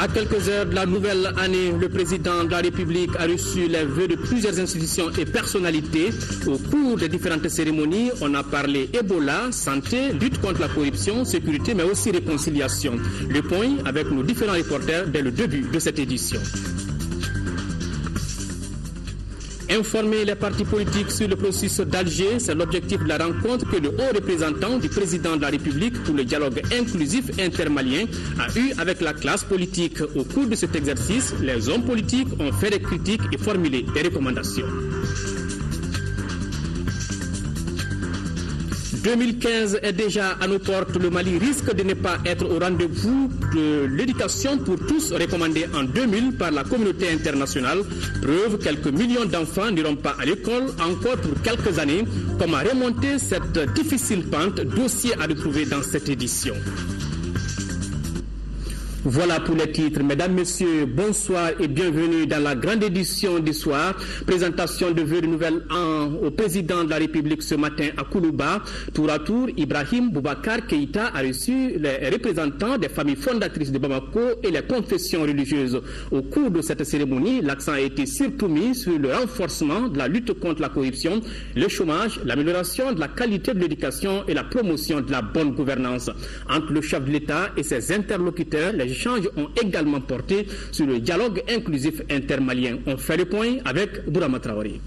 À quelques heures de la nouvelle année, le président de la République a reçu les vœux de plusieurs institutions et personnalités. Au cours des différentes cérémonies, on a parlé Ebola, santé, lutte contre la corruption, sécurité, mais aussi réconciliation. Le point avec nos différents reporters dès le début de cette édition. Informer les partis politiques sur le processus d'Alger, c'est l'objectif de la rencontre que le haut représentant du président de la République pour le dialogue inclusif intermalien a eu avec la classe politique. Au cours de cet exercice, les hommes politiques ont fait des critiques et formulé des recommandations. 2015 est déjà à nos portes. Le Mali risque de ne pas être au rendez-vous de l'éducation pour tous recommandée en 2000 par la communauté internationale. Preuve, quelques millions d'enfants n'iront pas à l'école encore pour quelques années. Comment remonter cette difficile pente? Dossier à retrouver dans cette édition. Voilà pour les titres. Mesdames, Messieurs, bonsoir et bienvenue dans la grande édition du soir. Présentation de vœux de nouvel an au président de la République ce matin à Koulouba. Tour à tour, Ibrahim Boubacar Keïta a reçu les représentants des familles fondatrices de Bamako et les confessions religieuses. Au cours de cette cérémonie, l'accent a été surtout mis sur le renforcement de la lutte contre la corruption, le chômage, l'amélioration de la qualité de l'éducation et la promotion de la bonne gouvernance. Entre le chef de l'État et ses interlocuteurs, les échanges ont également porté sur le dialogue inclusif intermalien. On fait le point avec Bourama Traoré.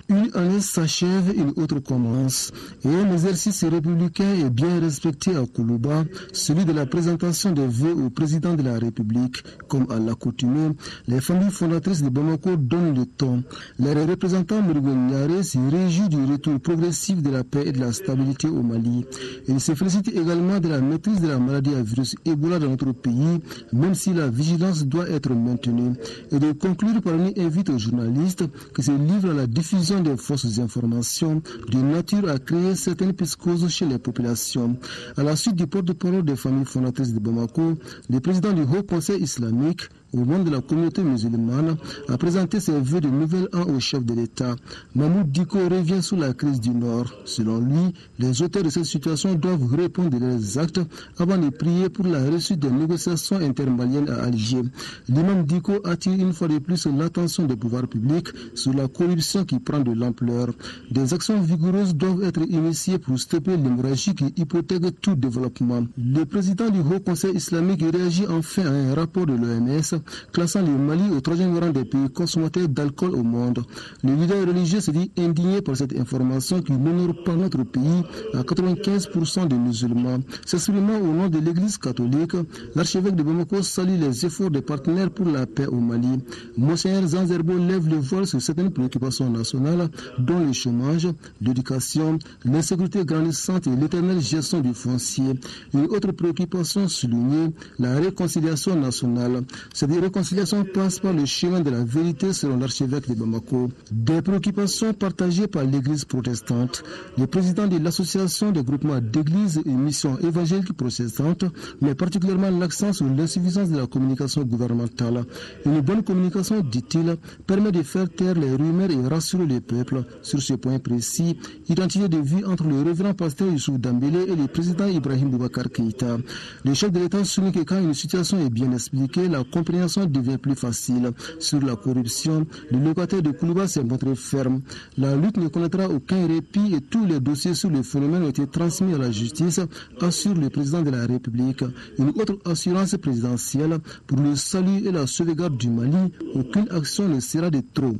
Une année s'achève, une autre commence. Et un exercice républicain est bien respecté à Koulouba, celui de la présentation des vœux au président de la République. Comme à l'accoutumée, les familles fondatrices de Bamako donnent le ton. Les représentants Mourougouniare se réjouissent du retour progressif de la paix et de la stabilité au Mali. Ils se félicitent également de la maîtrise de la maladie à virus Ebola dans notre pays, même si la vigilance doit être maintenue. Et de conclure par une invite aux journalistes qui se livrent à la diffusion des fausses informations de nature à créer certaines psychoses chez les populations. À la suite du porte-parole des familles fondatrices de Bamako, le président du Haut Conseil islamique, au nom de la communauté musulmane, a présenté ses vœux de nouvel an au chef de l'État. Mahmoud Diko revient sur la crise du Nord. Selon lui, les auteurs de cette situation doivent répondre de leurs actes avant de prier pour la réussite des négociations intermaliennes à Alger. L'imam Diko attire une fois de plus l'attention des pouvoirs publics sur la corruption qui prend de l'ampleur. Des actions vigoureuses doivent être initiées pour stopper l'hémorragie qui hypothèque tout développement. Le président du Haut Conseil islamique réagit enfin à un rapport de l'OMS classant le Mali au 3e rang des pays consommateurs d'alcool au monde. Le leader religieux se dit indigné par cette information qui n'honore pas notre pays à 95% de musulmans. S'exprimant au nom de l'Église catholique, l'archevêque de Bamako salue les efforts des partenaires pour la paix au Mali. Monseigneur Zanzerbo lève le voile sur certaines préoccupations nationales, dont le chômage, l'éducation, l'insécurité grandissante et l'éternelle gestion du foncier. Une autre préoccupation soulignée, la réconciliation nationale. Cette réconciliation passe par le chemin de la vérité selon l'archevêque de Bamako. Des préoccupations partagées par l'Église protestante. Le président de l'association des groupements d'églises et missions évangéliques protestantes met particulièrement l'accent sur l'insuffisance de la communication gouvernementale. Une bonne communication, dit-il, permet de faire taire les rumeurs et rassurer le peuple. Sur ce point précis, identité de vue entre le révérend pasteur Youssouf Dambélé et le président Ibrahim Boubacar Keïta. Le chef de l'État souligne que quand une situation est bien expliquée, la compréhension devient plus facile. Sur la corruption, le locataire de Koulouba s'est montré ferme. La lutte ne connaîtra aucun répit et tous les dossiers sur le phénomène ont été transmis à la justice, assure le président de la République. Une autre assurance présidentielle pour le salut et la sauvegarde du Mali, aucune action ne sera de trop.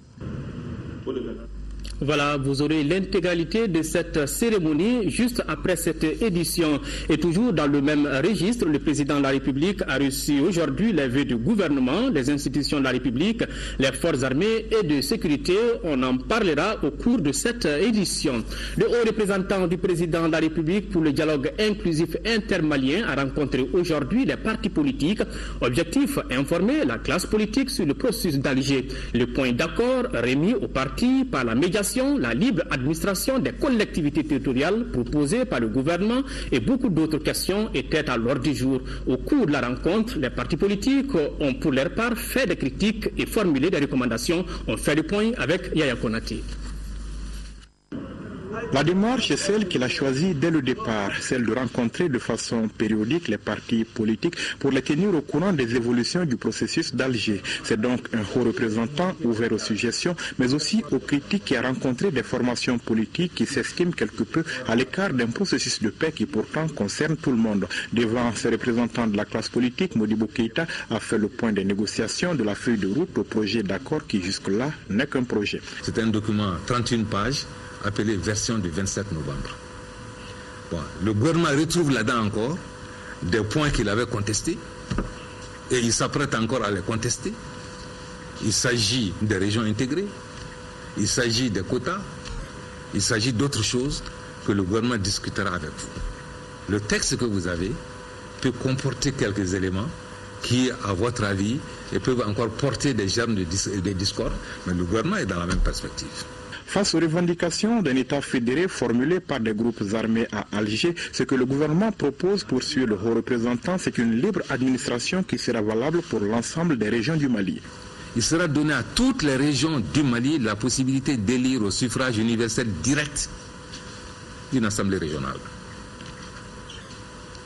Voilà, vous aurez l'intégralité de cette cérémonie juste après cette édition. Et toujours dans le même registre, le président de la République a reçu aujourd'hui les vœux du gouvernement, les institutions de la République, les forces armées et de sécurité. On en parlera au cours de cette édition. Le haut représentant du président de la République pour le dialogue inclusif intermalien a rencontré aujourd'hui les partis politiques. Objectif, informer la classe politique sur le processus d'Alger. Le point d'accord remis aux partis par la médiation, la libre administration des collectivités territoriales proposées par le gouvernement et beaucoup d'autres questions étaient à l'ordre du jour. Au cours de la rencontre, les partis politiques ont pour leur part fait des critiques et formulé des recommandations. On fait le point avec Yaya Konati. La démarche est celle qu'il a choisie dès le départ, celle de rencontrer de façon périodique les partis politiques pour les tenir au courant des évolutions du processus d'Alger. C'est donc un haut représentant ouvert aux suggestions, mais aussi aux critiques, qui a rencontré des formations politiques qui s'estiment quelque peu à l'écart d'un processus de paix qui pourtant concerne tout le monde. Devant ces représentants de la classe politique, Modibo Keïta a fait le point des négociations de la feuille de route au projet d'accord qui jusque-là n'est qu'un projet. C'est un document 31 pages appelé version du 27 novembre. Bon, le gouvernement retrouve là-dedans encore des points qu'il avait contestés et il s'apprête encore à les contester. Il s'agit des régions intégrées, il s'agit des quotas, il s'agit d'autres choses que le gouvernement discutera avec vous. Le texte que vous avez peut comporter quelques éléments qui, à votre avis, peuvent encore porter des germes de discorde, mais le gouvernement est dans la même perspective. Face aux revendications d'un État fédéré formulées par des groupes armés à Alger, ce que le gouvernement propose, poursuit le haut représentant, c'est une libre administration qui sera valable pour l'ensemble des régions du Mali. Il sera donné à toutes les régions du Mali la possibilité d'élire au suffrage universel direct une assemblée régionale.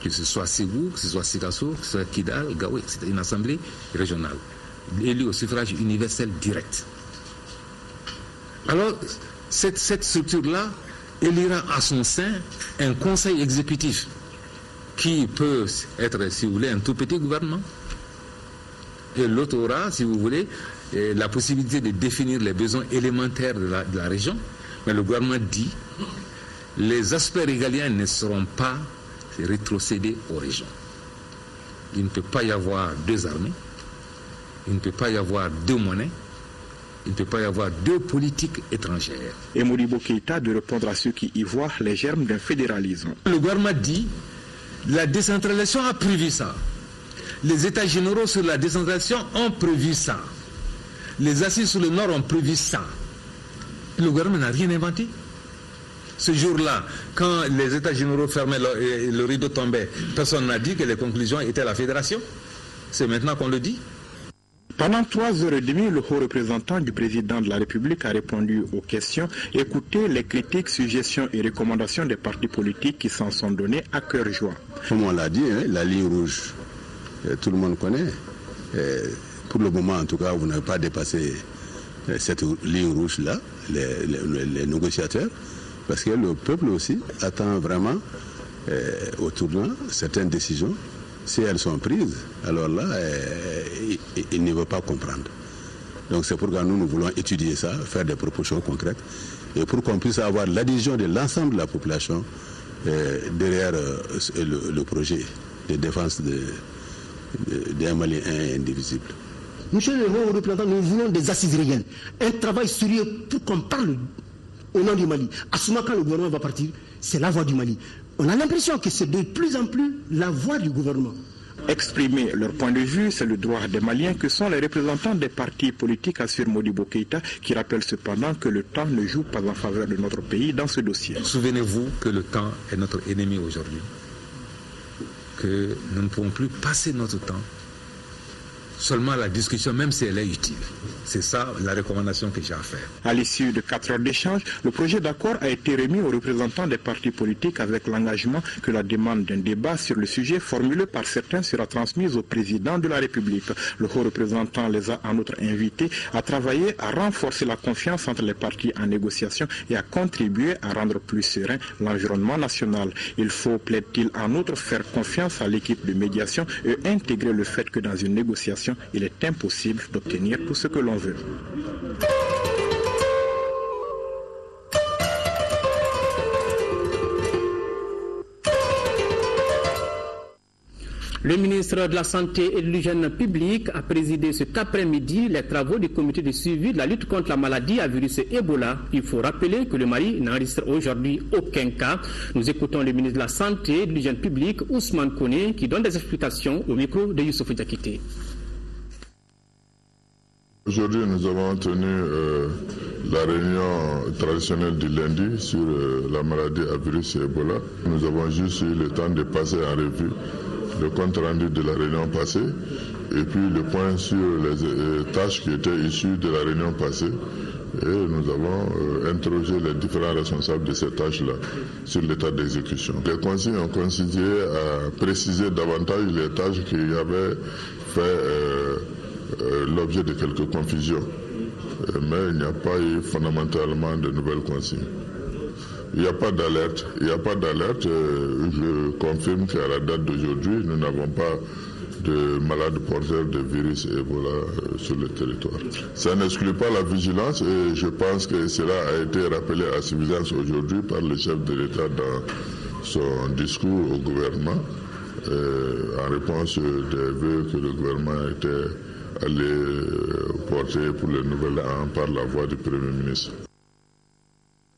Que ce soit Ségou, que ce soit Sikasso, que ce soit Kidal, Gaoué, c'est une assemblée régionale, élue au suffrage universel direct. Alors, cette structure-là élira à son sein un conseil exécutif qui peut être, si vous voulez, un tout petit gouvernement. Et l'autre aura, si vous voulez, la possibilité de définir les besoins élémentaires de la région. Mais le gouvernement dit les aspects régaliens ne seront pas rétrocédés aux régions. Il ne peut pas y avoir deux armées, il ne peut pas y avoir deux monnaies, il ne peut pas y avoir deux politiques étrangères. Et Modibo Keïta de répondre à ceux qui y voient les germes d'un fédéralisme. Le gouvernement dit la décentralisation a prévu ça. Les États généraux sur la décentralisation ont prévu ça. Les assises sur le Nord ont prévu ça. Le gouvernement n'a rien inventé. Ce jour-là, quand les États généraux fermaient le rideau tombait, personne n'a dit que les conclusions étaient la fédération. C'est maintenant qu'on le dit. Pendant 3h30, le haut représentant du président de la République a répondu aux questions, écouté les critiques, suggestions et recommandations des partis politiques qui s'en sont donnés à cœur joie. Comme on l'a dit, la ligne rouge, tout le monde connaît. Pour le moment, en tout cas, vous n'avez pas dépassé cette ligne rouge-là, les négociateurs, parce que le peuple aussi attend vraiment au tournant certaines décisions. Si elles sont prises, alors là, il ne veut pas comprendre. Donc c'est pourquoi nous voulons étudier ça, faire des propositions concrètes, et pour qu'on puisse avoir l'adhésion de l'ensemble de la population derrière le projet de défense d'un Mali indivisible. Monsieur le haut représentant, nous voulons des assises réelles, un travail sérieux pour qu'on parle au nom du Mali. À ce moment, quand le gouvernement va partir, c'est la voix du Mali. On a l'impression que c'est de plus en plus la voix du gouvernement. Exprimer leur point de vue, c'est le droit des Maliens que sont les représentants des partis politiques, assure Modibo Keïta, qui rappelle cependant que le temps ne joue pas en faveur de notre pays dans ce dossier. Souvenez-vous que le temps est notre ennemi aujourd'hui, que nous ne pouvons plus passer notre temps seulement la discussion, même si elle est utile. C'est ça la recommandation que j'ai à faire. À l'issue de 4 heures d'échange, le projet d'accord a été remis aux représentants des partis politiques avec l'engagement que la demande d'un débat sur le sujet formulé par certains sera transmise au président de la République. Le haut représentant les a en outre invités à travailler à renforcer la confiance entre les partis en négociation et à contribuer à rendre plus serein l'environnement national. Il faut, plaide-t-il, en outre faire confiance à l'équipe de médiation et intégrer le fait que dans une négociation, il est impossible d'obtenir tout ce que l'on veut. Le ministre de la Santé et de l'Hygiène publique a présidé cet après-midi les travaux du comité de suivi de la lutte contre la maladie à virus Ebola. Il faut rappeler que le Mali n'enregistre aujourd'hui aucun cas. Nous écoutons le ministre de la Santé et de l'Hygiène publique, Ousmane Koné, qui donne des explications au micro de Youssouf Diakité. Aujourd'hui, nous avons tenu la réunion traditionnelle du lundi sur la maladie à virus Ebola. Nous avons juste eu le temps de passer en revue le compte rendu de la réunion passée et puis le point sur les tâches qui étaient issues de la réunion passée. Et nous avons interrogé les différents responsables de ces tâches-là sur l'état d'exécution. Les consignes ont consisté à préciser davantage les tâches qui avaient fait l'objet de quelques confusions. Mais il n'y a pas eu fondamentalement de nouvelles consignes. Il n'y a pas d'alerte. Je confirme qu'à la date d'aujourd'hui, nous n'avons pas de malades porteurs de virus Ebola sur le territoire. Ça n'exclut pas la vigilance et je pense que cela a été rappelé à suffisance aujourd'hui par le chef de l'État dans son discours au gouvernement en réponse des vœux que le gouvernement était allé porter pour le nouvel an par la voix du Premier ministre.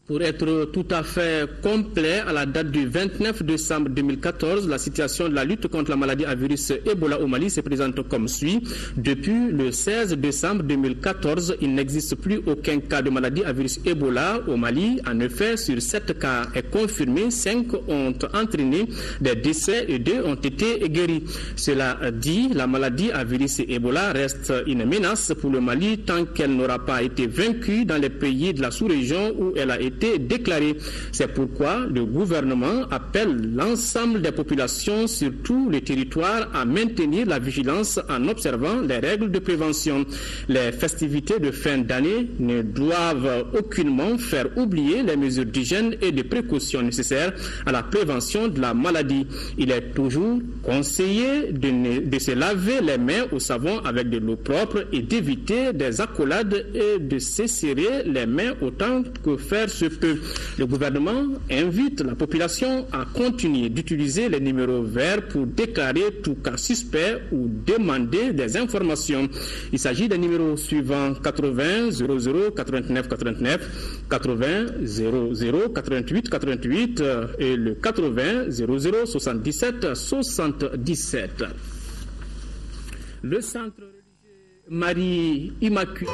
Pour être tout à fait complet, à la date du 29 décembre 2014, la situation de la lutte contre la maladie à virus Ebola au Mali se présente comme suit. Depuis le 16 décembre 2014, il n'existe plus aucun cas de maladie à virus Ebola au Mali. En effet, sur 7 cas est confirmé, 5 ont entraîné des décès et 2 ont été guéris. Cela dit, la maladie à virus Ebola reste une menace pour le Mali tant qu'elle n'aura pas été vaincue dans les pays de la sous-région où elle a été déclarée. C'est pourquoi le gouvernement appelle l'ensemble des populations sur tout le territoire à maintenir la vigilance en observant les règles de prévention. Les festivités de fin d'année ne doivent aucunement faire oublier les mesures d'hygiène et de précaution nécessaires à la prévention de la maladie. Il est toujours conseillé de se laver les mains au savon avec de l'eau propre et d'éviter des accolades et de se serrer les mains autant que faire se peut. Le gouvernement invite la population à continuer d'utiliser les numéros verts pour déclarer tout cas suspect ou demander des informations. Il s'agit des numéros suivants: 80 00 89 89, 80 00 88 88 et le 80 00 77 77. Le centre religieux Marie Immaculée.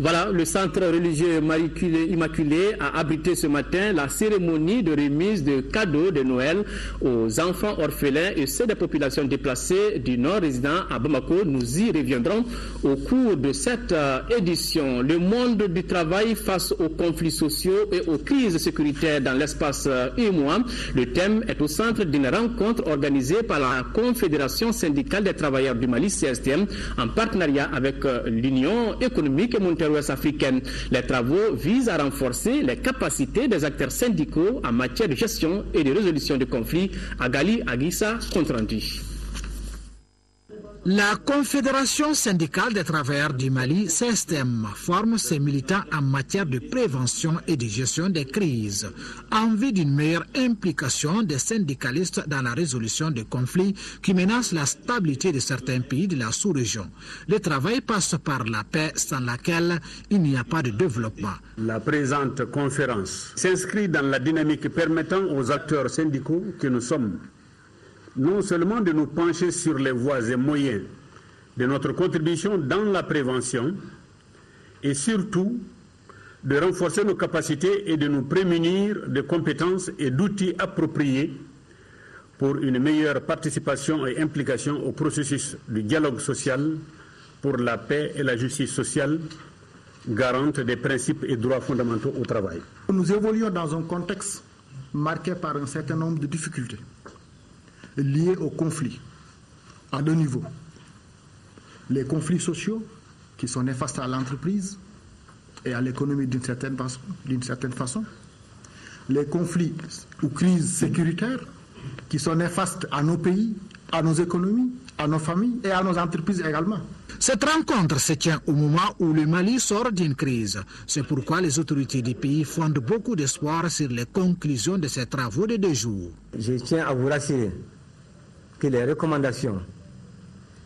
Voilà, le centre religieux Marie Immaculée a abrité ce matin la cérémonie de remise de cadeaux de Noël aux enfants orphelins et ceux des populations déplacées du Nord résidant à Bamako. Nous y reviendrons au cours de cette édition. Le monde du travail face aux conflits sociaux et aux crises sécuritaires dans l'espace UEMOA. Le thème est au centre d'une rencontre organisée par la Confédération syndicale des travailleurs du Mali, CSTM, en partenariat avec l'Union économique et monétaire ouest-africaine. Les travaux visent à renforcer les capacités des acteurs syndicaux en matière de gestion et de résolution de conflits. Agali Aguissa, compte rendu. La Confédération syndicale des travailleurs du Mali, CSTM, forme ses militants en matière de prévention et de gestion des crises, en vue d'une meilleure implication des syndicalistes dans la résolution des conflits qui menacent la stabilité de certains pays de la sous-région. Le travail passe par la paix sans laquelle il n'y a pas de développement. La présente conférence s'inscrit dans la dynamique permettant aux acteurs syndicaux que nous sommes non seulement de nous pencher sur les voies et moyens de notre contribution dans la prévention, et surtout de renforcer nos capacités et de nous prémunir de compétences et d'outils appropriés pour une meilleure participation et implication au processus du dialogue social pour la paix et la justice sociale, garante des principes et droits fondamentaux au travail. Nous évoluons dans un contexte marqué par un certain nombre de difficultés liées aux conflits à deux niveaux. Les conflits sociaux qui sont néfastes à l'entreprise et à l'économie d'une certaine façon. Les conflits ou crises sécuritaires qui sont néfastes à nos pays, à nos économies, à nos familles et à nos entreprises également. Cette rencontre se tient au moment où le Mali sort d'une crise. C'est pourquoi les autorités du pays fondent beaucoup d'espoir sur les conclusions de ces travaux de 2 jours. Je tiens à vous rassurer que les recommandations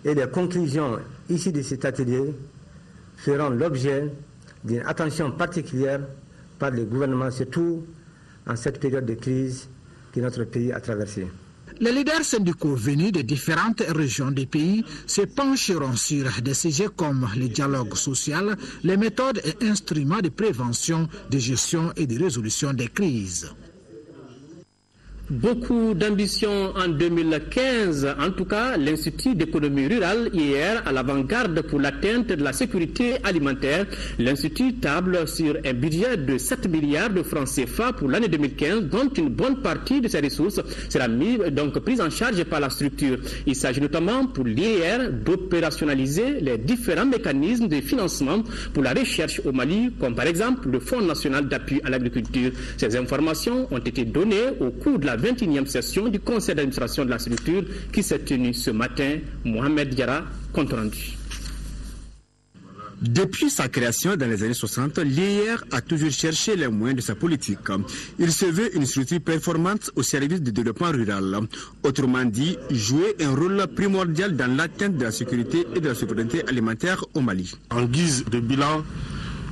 et les conclusions issues de cet atelier feront l'objet d'une attention particulière par le gouvernement, surtout en cette période de crise que notre pays a traversée. Les leaders syndicaux venus de différentes régions du pays se pencheront sur des sujets comme le dialogue social, les méthodes et instruments de prévention, de gestion et de résolution des crises. Beaucoup d'ambition en 2015. En tout cas, l'Institut d'économie rurale, hier, à l'avant-garde pour l'atteinte de la sécurité alimentaire. L'Institut table sur un budget de 7 milliards de francs CFA pour l'année 2015, dont une bonne partie de ces ressources sera prise en charge par la structure. Il s'agit notamment pour l'IR d'opérationnaliser les différents mécanismes de financement pour la recherche au Mali, comme par exemple le Fonds national d'appui à l'agriculture. Ces informations ont été données au cours de la 21e session du conseil d'administration de la structure qui s'est tenue ce matin. Mohamed Diarra, compte rendu. Depuis sa création dans les années 60, l'IR a toujours cherché les moyens de sa politique. Il se veut une structure performante au service du développement rural. Autrement dit, jouer un rôle primordial dans l'atteinte de la sécurité et de la souveraineté alimentaire au Mali. En guise de bilan,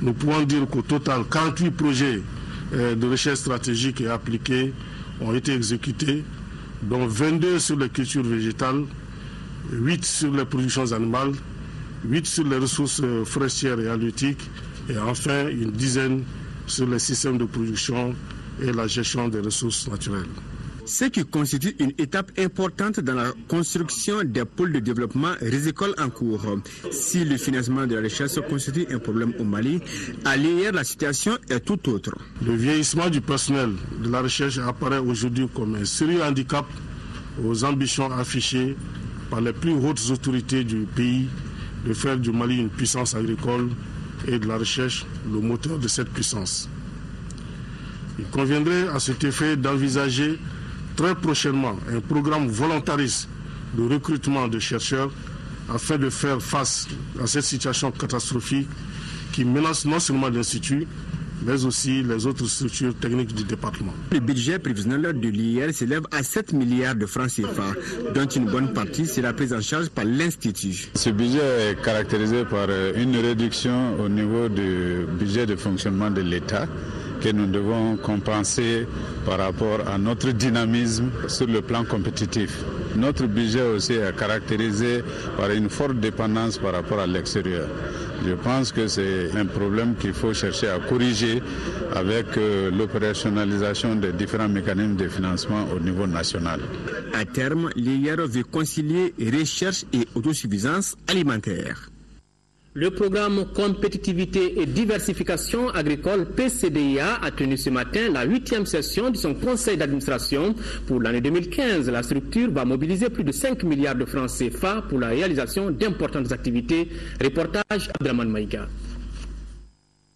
nous pouvons dire qu'au total, 48 projets de recherche stratégique et appliqués ont été exécutés, dont 22 sur les cultures végétales, 8 sur les productions animales, 8 sur les ressources forestières et halieutiques, et enfin une dizaine sur les systèmes de production et la gestion des ressources naturelles. Ce qui constitue une étape importante dans la construction des pôles de développement rizicoles en cours. Si le financement de la recherche constitue un problème au Mali, à l'IR, la situation est tout autre. Le vieillissement du personnel de la recherche apparaît aujourd'hui comme un sérieux handicap aux ambitions affichées par les plus hautes autorités du pays de faire du Mali une puissance agricole et de la recherche le moteur de cette puissance. Il conviendrait à cet effet d'envisager très prochainement un programme volontariste de recrutement de chercheurs afin de faire face à cette situation catastrophique qui menace non seulement l'Institut, mais aussi les autres structures techniques du département. Le budget prévisionnel de l'IR s'élève à 7 milliards de francs CFA, dont une bonne partie sera prise en charge par l'Institut. Ce budget est caractérisé par une réduction au niveau du budget de fonctionnement de l'État que nous devons compenser par rapport à notre dynamisme sur le plan compétitif. Notre budget aussi est caractérisé par une forte dépendance par rapport à l'extérieur. Je pense que c'est un problème qu'il faut chercher à corriger avec l'opérationnalisation des différents mécanismes de financement au niveau national. À terme, l'IR veut concilier recherche et autosuffisance alimentaire. Le programme Compétitivité et Diversification Agricole PCDIA a tenu ce matin la 8e session de son conseil d'administration. Pour l'année 2015, la structure va mobiliser plus de 5 milliards de francs CFA pour la réalisation d'importantes activités. Reportage Abdraman Maïga.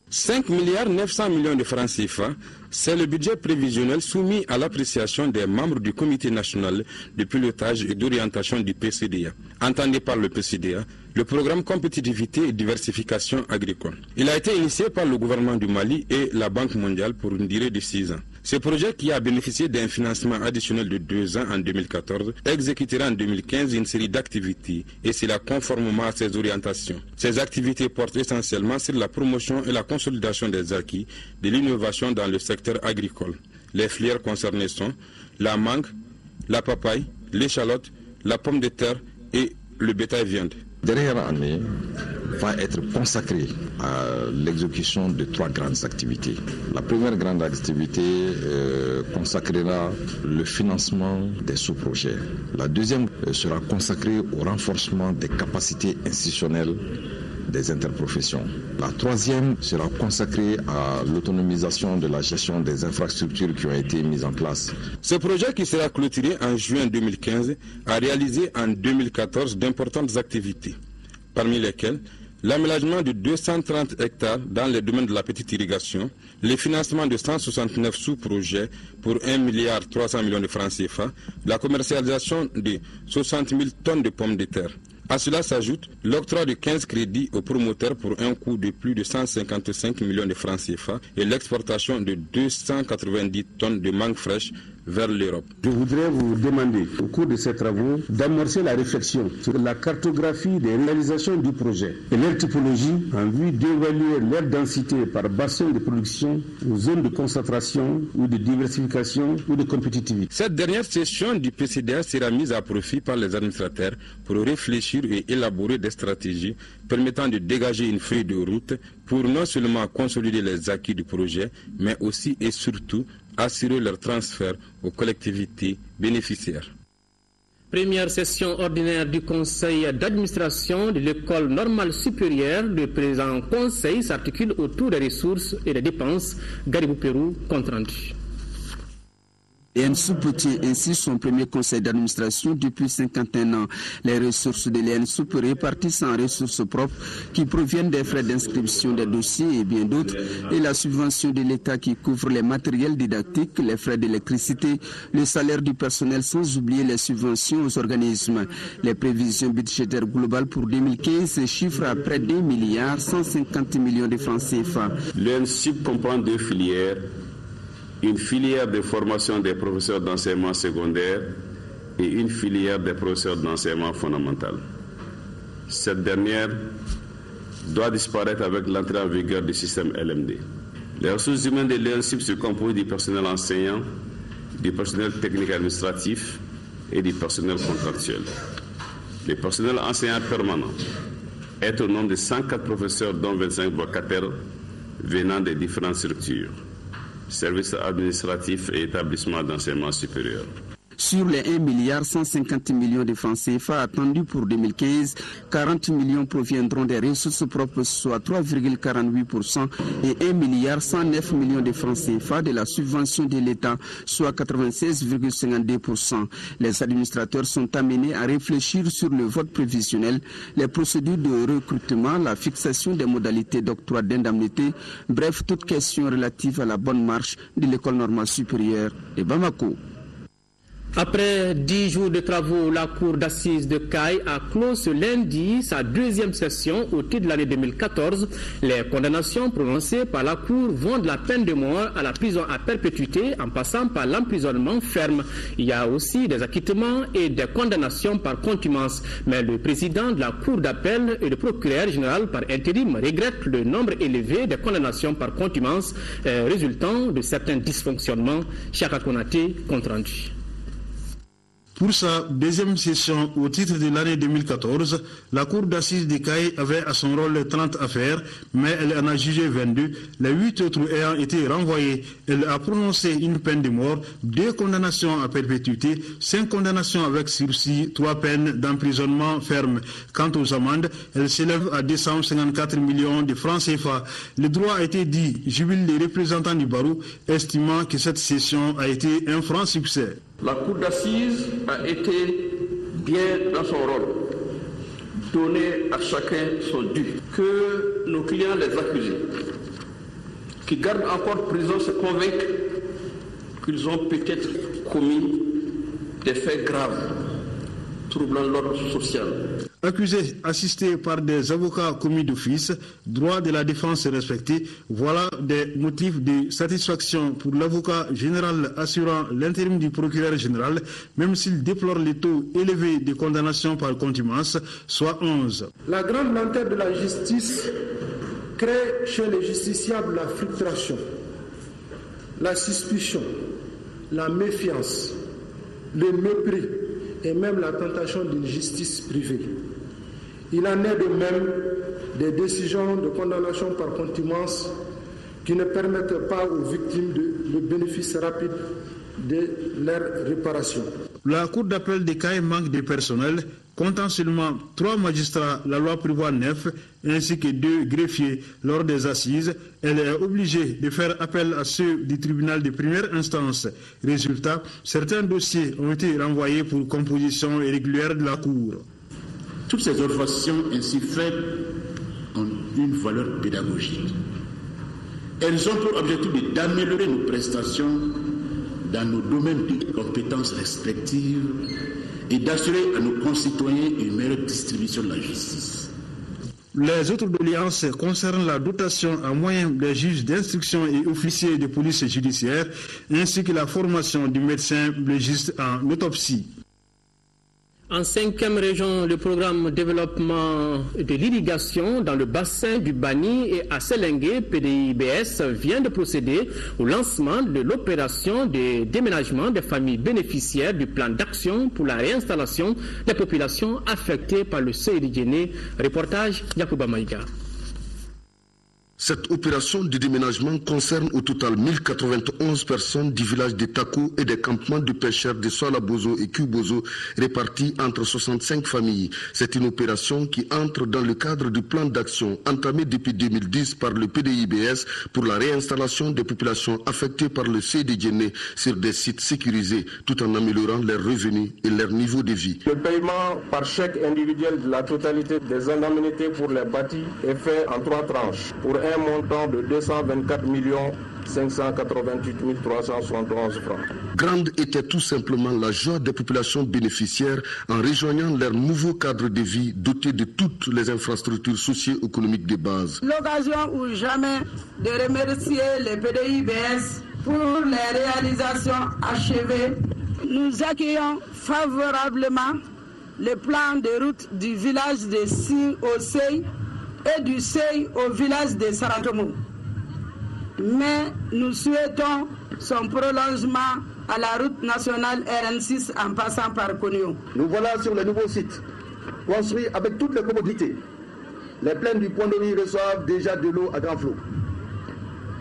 5 milliards 900 millions de francs CFA, c'est le budget prévisionnel soumis à l'appréciation des membres du comité national de pilotage et d'orientation du PCDA. Entendu par le PCDA, le programme Compétitivité et Diversification Agricole. Il a été initié par le gouvernement du Mali et la Banque mondiale pour une durée de 6 ans. Ce projet, qui a bénéficié d'un financement additionnel de 2 ans en 2014, exécutera en 2015 une série d'activités et cela conformément à ses orientations. Ces activités portent essentiellement sur la promotion et la consolidation des acquis de l'innovation dans le secteur agricole. Les filières concernées sont la mangue, la papaye, l'échalote, la pomme de terre et le bétail viande. Dernière année va être consacrée à l'exécution de 3 grandes activités. La première grande activité consacrera le financement des sous-projets. La deuxième sera consacrée au renforcement des capacités institutionnelles des interprofessions. La troisième sera consacrée à l'autonomisation de la gestion des infrastructures qui ont été mises en place. Ce projet, qui sera clôturé en juin 2015, a réalisé en 2014 d'importantes activités, parmi lesquelles l'aménagement de 230 hectares dans les domaines de la petite irrigation, le financement de 169 sous-projets pour 1 milliard 300 millions de francs CFA, la commercialisation de 60 000 tonnes de pommes de terre. À cela s'ajoute l'octroi de 15 crédits aux promoteurs pour un coût de plus de 155 millions de francs CFA et l'exportation de 290 tonnes de mangue fraîche vers l'Europe. Je voudrais vous demander, au cours de ces travaux, d'amorcer la réflexion sur la cartographie des réalisations du projet et leur typologie en vue d'évaluer leur densité par bassin de production ou zone de concentration ou de diversification ou de compétitivité. Cette dernière session du PCDA sera mise à profit par les administrateurs pour réfléchir et élaborer des stratégies permettant de dégager une feuille de route pour non seulement consolider les acquis du projet, mais aussi et surtout assurer leur transfert aux collectivités bénéficiaires. Première session ordinaire du conseil d'administration de l'école normale supérieure. Le présent conseil s'articule autour des ressources et des dépenses. Garibou Pérou, compte rendu. L'ENSUP tient ainsi son premier conseil d'administration depuis 51 ans. Les ressources de l'ENSUP répartissent en ressources propres qui proviennent des frais d'inscription des dossiers et bien d'autres, et la subvention de l'État qui couvre les matériels didactiques, les frais d'électricité, le salaire du personnel, sans oublier les subventions aux organismes. Les prévisions budgétaires globales pour 2015 se chiffrent à près d'1 milliard 150 millions de francs CFA. L'ENSUP comprend deux filières. Une filière de formation des professeurs d'enseignement secondaire et une filière des professeurs d'enseignement fondamental. Cette dernière doit disparaître avec l'entrée en vigueur du système LMD. Les ressources humaines de l'ENSUP se composent du personnel enseignant, du personnel technique administratif et du personnel contractuel. Le personnel enseignant permanent est au nombre de 104 professeurs, dont 25 vacataires venant des différentes structures, services administratifs et établissements d'enseignement supérieur. Sur les 1 milliard 150 millions de francs CFA attendus pour 2015, 40 millions proviendront des ressources propres, soit 3,48%, et 1 milliard 109 millions de francs CFA de la subvention de l'État, soit 96,52%. Les administrateurs sont amenés à réfléchir sur le vote prévisionnel, les procédures de recrutement, la fixation des modalités d'octroi d'indemnité, bref, toute question relative à la bonne marche de l'école normale supérieure de Bamako. Après 10 jours de travaux, la cour d'assises de Caille a clos ce lundi sa deuxième session au titre de l'année 2014. Les condamnations prononcées par la cour vont de la peine de mort à la prison à perpétuité en passant par l'emprisonnement ferme. Il y a aussi des acquittements et des condamnations par contumace. Mais le président de la cour d'appel et le procureur général par intérim regrettent le nombre élevé des condamnations par contumace résultant de certains dysfonctionnements. Chaka Konaté, compte rendu. Pour sa deuxième session au titre de l'année 2014, la Cour d'assises de Caille avait à son rôle 30 affaires, mais elle en a jugé 22, les 8 autres ayant été renvoyées. Elle a prononcé une peine de mort, 2 condamnations à perpétuité, 5 condamnations avec sursis, 3 peines d'emprisonnement ferme. Quant aux amendes, elles s'élèvent à 254 millions de francs CFA. Le droit a été dit, jubile les représentants du barreau, estimant que cette session a été un franc succès. La Cour d'assises a été bien dans son rôle, donner à chacun son dû. Que nos clients, les accusés, qui gardent encore prison, se convainquent qu'ils ont peut-être commis des faits graves, troublant l'ordre social. Accusés assistés par des avocats commis d'office, droit de la défense respecté, voilà des motifs de satisfaction pour l'avocat général assurant l'intérim du procureur général, même s'il déplore les taux élevés de condamnation par contumace, soit 11. La grande lenteur de la justice crée chez les justiciables la frustration, la suspicion, la méfiance, le mépris et même la tentation d'une justice privée. Il en est de même des décisions de condamnation par contumace qui ne permettent pas aux victimes le bénéfice rapide de leur réparation. La Cour d'appel de Caille manque de personnel, comptant seulement 3 magistrats, la loi prévoit 9, ainsi que 2 greffiers lors des assises. Elle est obligée de faire appel à ceux du tribunal de première instance. Résultat, certains dossiers ont été renvoyés pour composition irrégulière de la Cour. Toutes ces observations ainsi faites ont une valeur pédagogique. Elles ont pour objectif d'améliorer nos prestations dans nos domaines de compétences respectives et d'assurer à nos concitoyens une meilleure distribution de la justice. Les autres doléances concernent la dotation en moyens des juges d'instruction et officiers de police judiciaire, ainsi que la formation du médecin légiste en autopsie. En 5e région, le programme développement de l'irrigation dans le bassin du Bani et à Selengue, PDIBS, vient de procéder au lancement de l'opération de déménagement des familles bénéficiaires du plan d'action pour la réinstallation des populations affectées par le seuil irrigué. Reportage Yacouba Maïga. Cette opération de déménagement concerne au total 1091 personnes du village de Tako et des campements de pêcheurs de Soalabozo et Kubozo répartis entre 65 familles. C'est une opération qui entre dans le cadre du plan d'action entamé depuis 2010 par le PDIBS pour la réinstallation des populations affectées par le CDGN sur des sites sécurisés tout en améliorant leurs revenus et leur niveau de vie. Le paiement par chèque individuel de la totalité des indemnités pour les bâtis est fait en 3 tranches pour un montant de 224 588 371 francs. Grande était tout simplement la joie des populations bénéficiaires en rejoignant leur nouveau cadre de vie doté de toutes les infrastructures socio-économiques de base. L'occasion ou jamais de remercier les PDIBS pour les réalisations achevées. Nous accueillons favorablement le plan de route du village de Si au Sey et du Sey au village de Saratomo. Mais nous souhaitons son prolongement à la route nationale RN6 en passant par Konyo. Nous voilà sur le nouveau site, construit avec toutes les commodités. Les plaines du Pont de Nuit reçoivent déjà de l'eau à grand flot.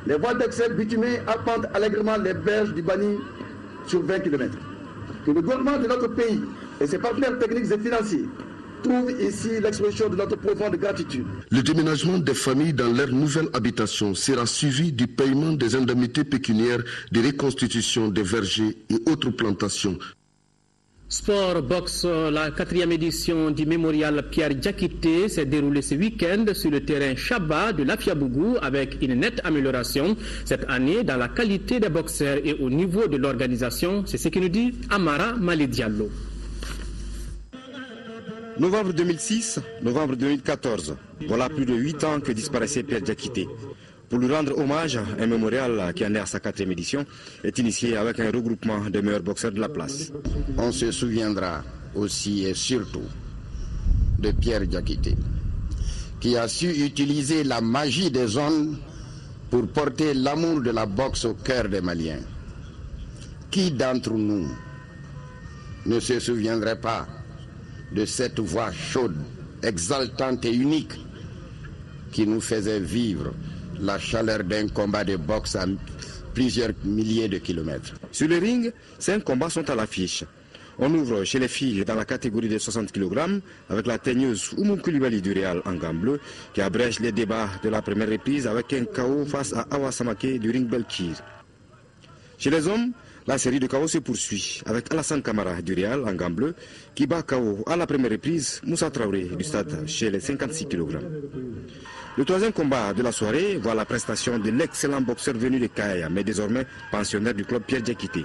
Les voies d'accès bitumées arpentent allègrement les berges du Bani sur 20 km. Que le gouvernement de notre pays et ses partenaires techniques et financiers trouve ici l'expression de notre profonde gratitude. Le déménagement des familles dans leur nouvelle habitation sera suivi du paiement des indemnités pécuniaires, de reconstitution des vergers et autres plantations. Sport boxe, la 4e édition du mémorial Pierre Diakité s'est déroulée ce week-end sur le terrain Chaba de Lafiabougou avec une nette amélioration cette année dans la qualité des boxeurs et au niveau de l'organisation. C'est ce que nous dit Amara Malediallo. Novembre 2006, novembre 2014, voilà plus de 8 ans que disparaissait Pierre Diakité. Pour lui rendre hommage, un mémorial qui en est à sa 4e édition est initié avec un regroupement des meilleurs boxeurs de la place. On se souviendra aussi et surtout de Pierre Diakité, qui a su utiliser la magie des zones pour porter l'amour de la boxe au cœur des Maliens. Qui d'entre nous ne se souviendrait pas de cette voix chaude, exaltante et unique qui nous faisait vivre la chaleur d'un combat de boxe à plusieurs milliers de kilomètres. Sur le ring, 5 combats sont à l'affiche. On ouvre chez les filles dans la catégorie de 60 kg avec la teigneuse Oumou Koulibaly du Real en gants bleus qui abrège les débats de la première reprise avec un KO face à Awa Samake du ring Belkir. Chez les hommes, la série de KO se poursuit avec Alassane Camara du Real en gants bleus qui bat KO à la première reprise Moussa Traoré du stade chez les 56 kg. Le 3e combat de la soirée voit la prestation de l'excellent boxeur venu de Kaya, mais désormais pensionnaire du club Pierre Diakité.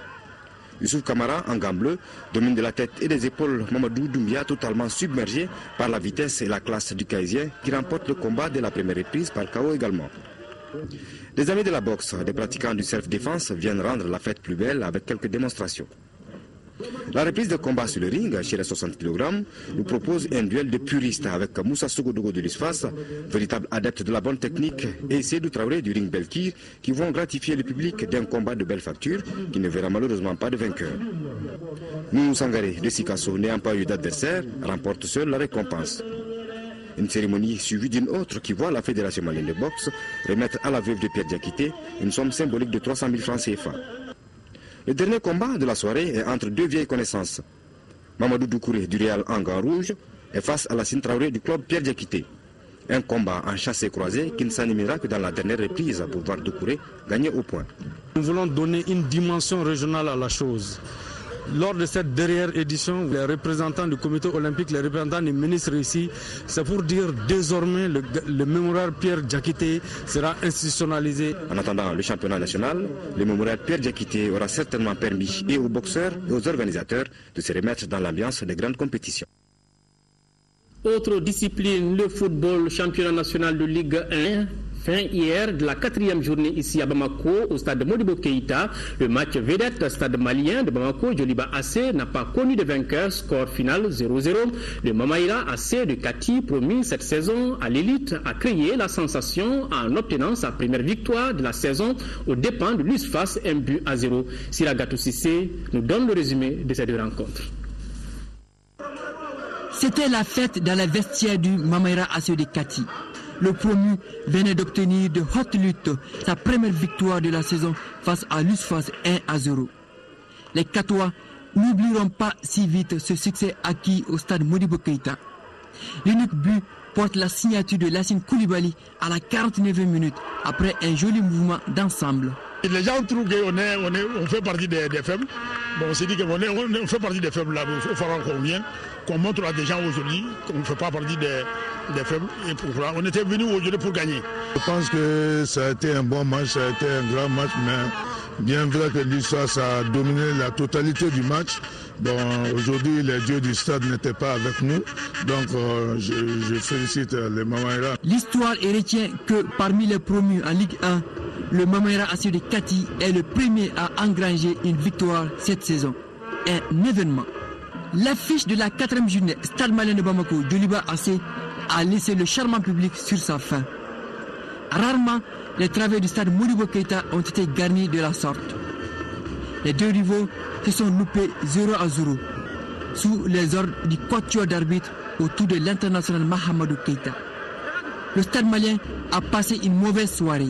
Youssouf Kamara, en gants bleus, domine de la tête et des épaules Mamadou Doumbia, totalement submergé par la vitesse et la classe du Kaysien, qui remporte le combat de la première reprise par KO également. Des amis de la boxe, des pratiquants du self-défense viennent rendre la fête plus belle avec quelques démonstrations. La reprise de combat sur le ring, chez les 60 kg, nous propose un duel de puristes avec Moussa Sogodogo de l'Isfas, véritable adepte de la bonne technique, et Seydou Traoré du ring Belkir, qui vont gratifier le public d'un combat de belle facture qui ne verra malheureusement pas de vainqueur. Nounou Sangaré de Sikasso, n'ayant pas eu d'adversaire, remporte seul la récompense. Une cérémonie suivie d'une autre qui voit la Fédération malienne de boxe remettre à la veuve de Pierre Diakité une somme symbolique de 300 000 francs CFA. Le dernier combat de la soirée est entre 2 vieilles connaissances. Mamadou Doukouré du Real en gants rouges est face à Lassine Traoré du club Pierre Diakité. Un combat en chassé croisé qui ne s'animera que dans la dernière reprise pour voir Doukouré gagner au point. Nous voulons donner une dimension régionale à la chose. Lors de cette dernière édition, les représentants du comité olympique, les représentants des ministres ici, c'est pour dire désormais le mémorial Pierre Diakité sera institutionnalisé. En attendant le championnat national, le mémorial Pierre Diakité aura certainement permis et aux boxeurs et aux organisateurs de se remettre dans l'ambiance des grandes compétitions. Autre discipline, le football, championnat national de Ligue 1. Fin hier de la 4e journée ici à Bamako, au stade Modibo Keïta. Le match vedette stade malien de Bamako, Djoliba AC, n'a pas connu de vainqueur. Score final 0-0. Le Mamaïra AC de Kati, promis cette saison à l'élite, a créé la sensation en obtenant sa première victoire de la saison aux dépens de l'USFAS, 1-0. Siragatou Sissé nous donne le résumé de ces deux rencontres. C'était la fête dans la vestiaire du Mamaïra AC de Kati. le promu venait d'obtenir de haute lutte sa première victoire de la saison face à l'USFAS 1-0. Les Catois n'oublieront pas si vite ce succès acquis au stade Modibo Keïta. L'unique but porte la signature de Lassine Koulibaly à la 49e minute après un joli mouvement d'ensemble. Les gens trouvent qu'on fait partie des faibles. Bon, on s'est dit qu'on fait partie des faibles là, il faut encore bien qu'on montre à des gens aujourd'hui qu'on ne fait pas partie des faibles. Et pour ça, on était venus aujourd'hui pour gagner. Je pense que ça a été un bon match, ça a été un grand match, mais bien vrai que l'histoire, ça a dominé la totalité du match. Bon, aujourd'hui, les dieux du stade n'étaient pas avec nous, donc je félicite les Mamaïra. L'histoire retient que parmi les promus en Ligue 1, le Mamaïra AC de Kati est le premier à engranger une victoire cette saison. Un événement. L'affiche de la 4e journée Stade Malien de Bamako, Djoliba AC, a laissé le charmant public sur sa faim. Rarement, les travées du stade Modibo Keïta ont été garnis de la sorte. Les deux rivaux se sont loupés 0-0 sous les ordres du quatuor d'arbitre autour de l'international Mahamadou Keïta. Le stade malien a passé une mauvaise soirée.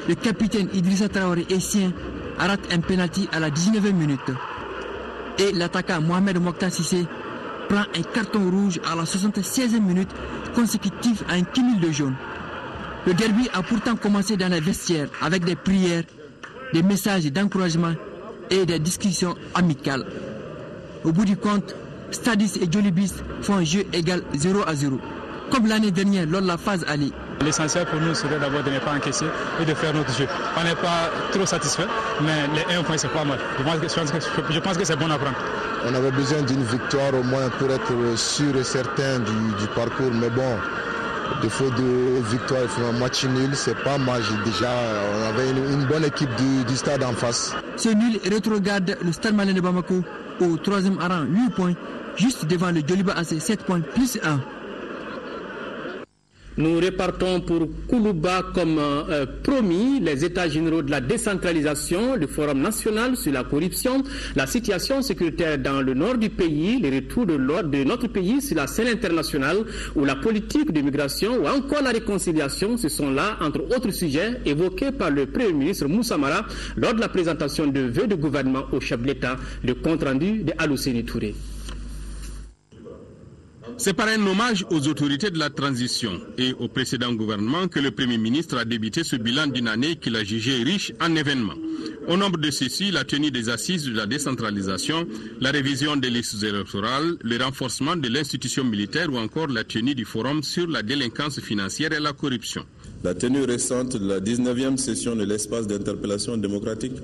Le capitaine Idrissa Traoré Essien rate un penalty à la 19e minute. Et l'attaquant Mohamed Mokhtar Cissé prend un carton rouge à la 76e minute consécutive à un cumul de jaune. Le derby a pourtant commencé dans les vestiaires avec des prières, des messages d'encouragement et des discussions amicales. Au bout du compte, Stadis et Djolibis font un jeu égal 0-0. Comme l'année dernière lors de la phase aller. L'essentiel pour nous serait d'abord de ne pas encaisser et de faire notre jeu. On n'est pas trop satisfait, mais les 1 point c'est pas mal. Je pense que c'est bon à prendre. On avait besoin d'une victoire au moins pour être sûr et certain du parcours, mais bon, défaut de victoire, il faut un match nul, c'est pas mal. Déjà, on avait une bonne équipe du stade en face. Ce nul rétrograde le Stade Malien de Bamako au 3e rang, 8 points, juste devant le Djoliba AC, 7 points plus 1. Nous repartons pour Koulouba comme promis, les états généraux de la décentralisation, le Forum national sur la corruption, la situation sécuritaire dans le nord du pays, les retours de l'ordre de notre pays sur la scène internationale ou la politique de migration ou encore la réconciliation, ce sont là, entre autres sujets, évoqués par le Premier ministre Moussa Mara lors de la présentation de vœux de gouvernement au chef de l'État, le compte-rendu de Alousséni Touré. C'est par un hommage aux autorités de la transition et au précédent gouvernement que le Premier ministre a débuté ce bilan d'une année qu'il a jugé riche en événements. Au nombre de ceux-ci, la tenue des assises de la décentralisation, la révision des listes électorales, le renforcement de l'institution militaire ou encore la tenue du forum sur la délinquance financière et la corruption. La tenue récente de la 19e session de l'espace d'interpellation démocratique,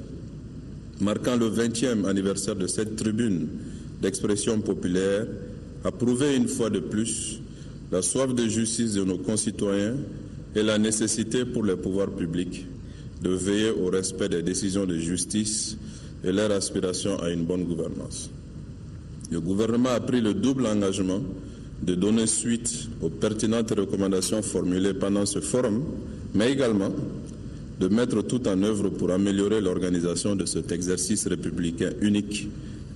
marquant le 20e anniversaire de cette tribune d'expression populaire, a prouvé une fois de plus la soif de justice de nos concitoyens et la nécessité pour les pouvoirs publics de veiller au respect des décisions de justice et leur aspiration à une bonne gouvernance. Le gouvernement a pris le double engagement de donner suite aux pertinentes recommandations formulées pendant ce forum, mais également de mettre tout en œuvre pour améliorer l'organisation de cet exercice républicain unique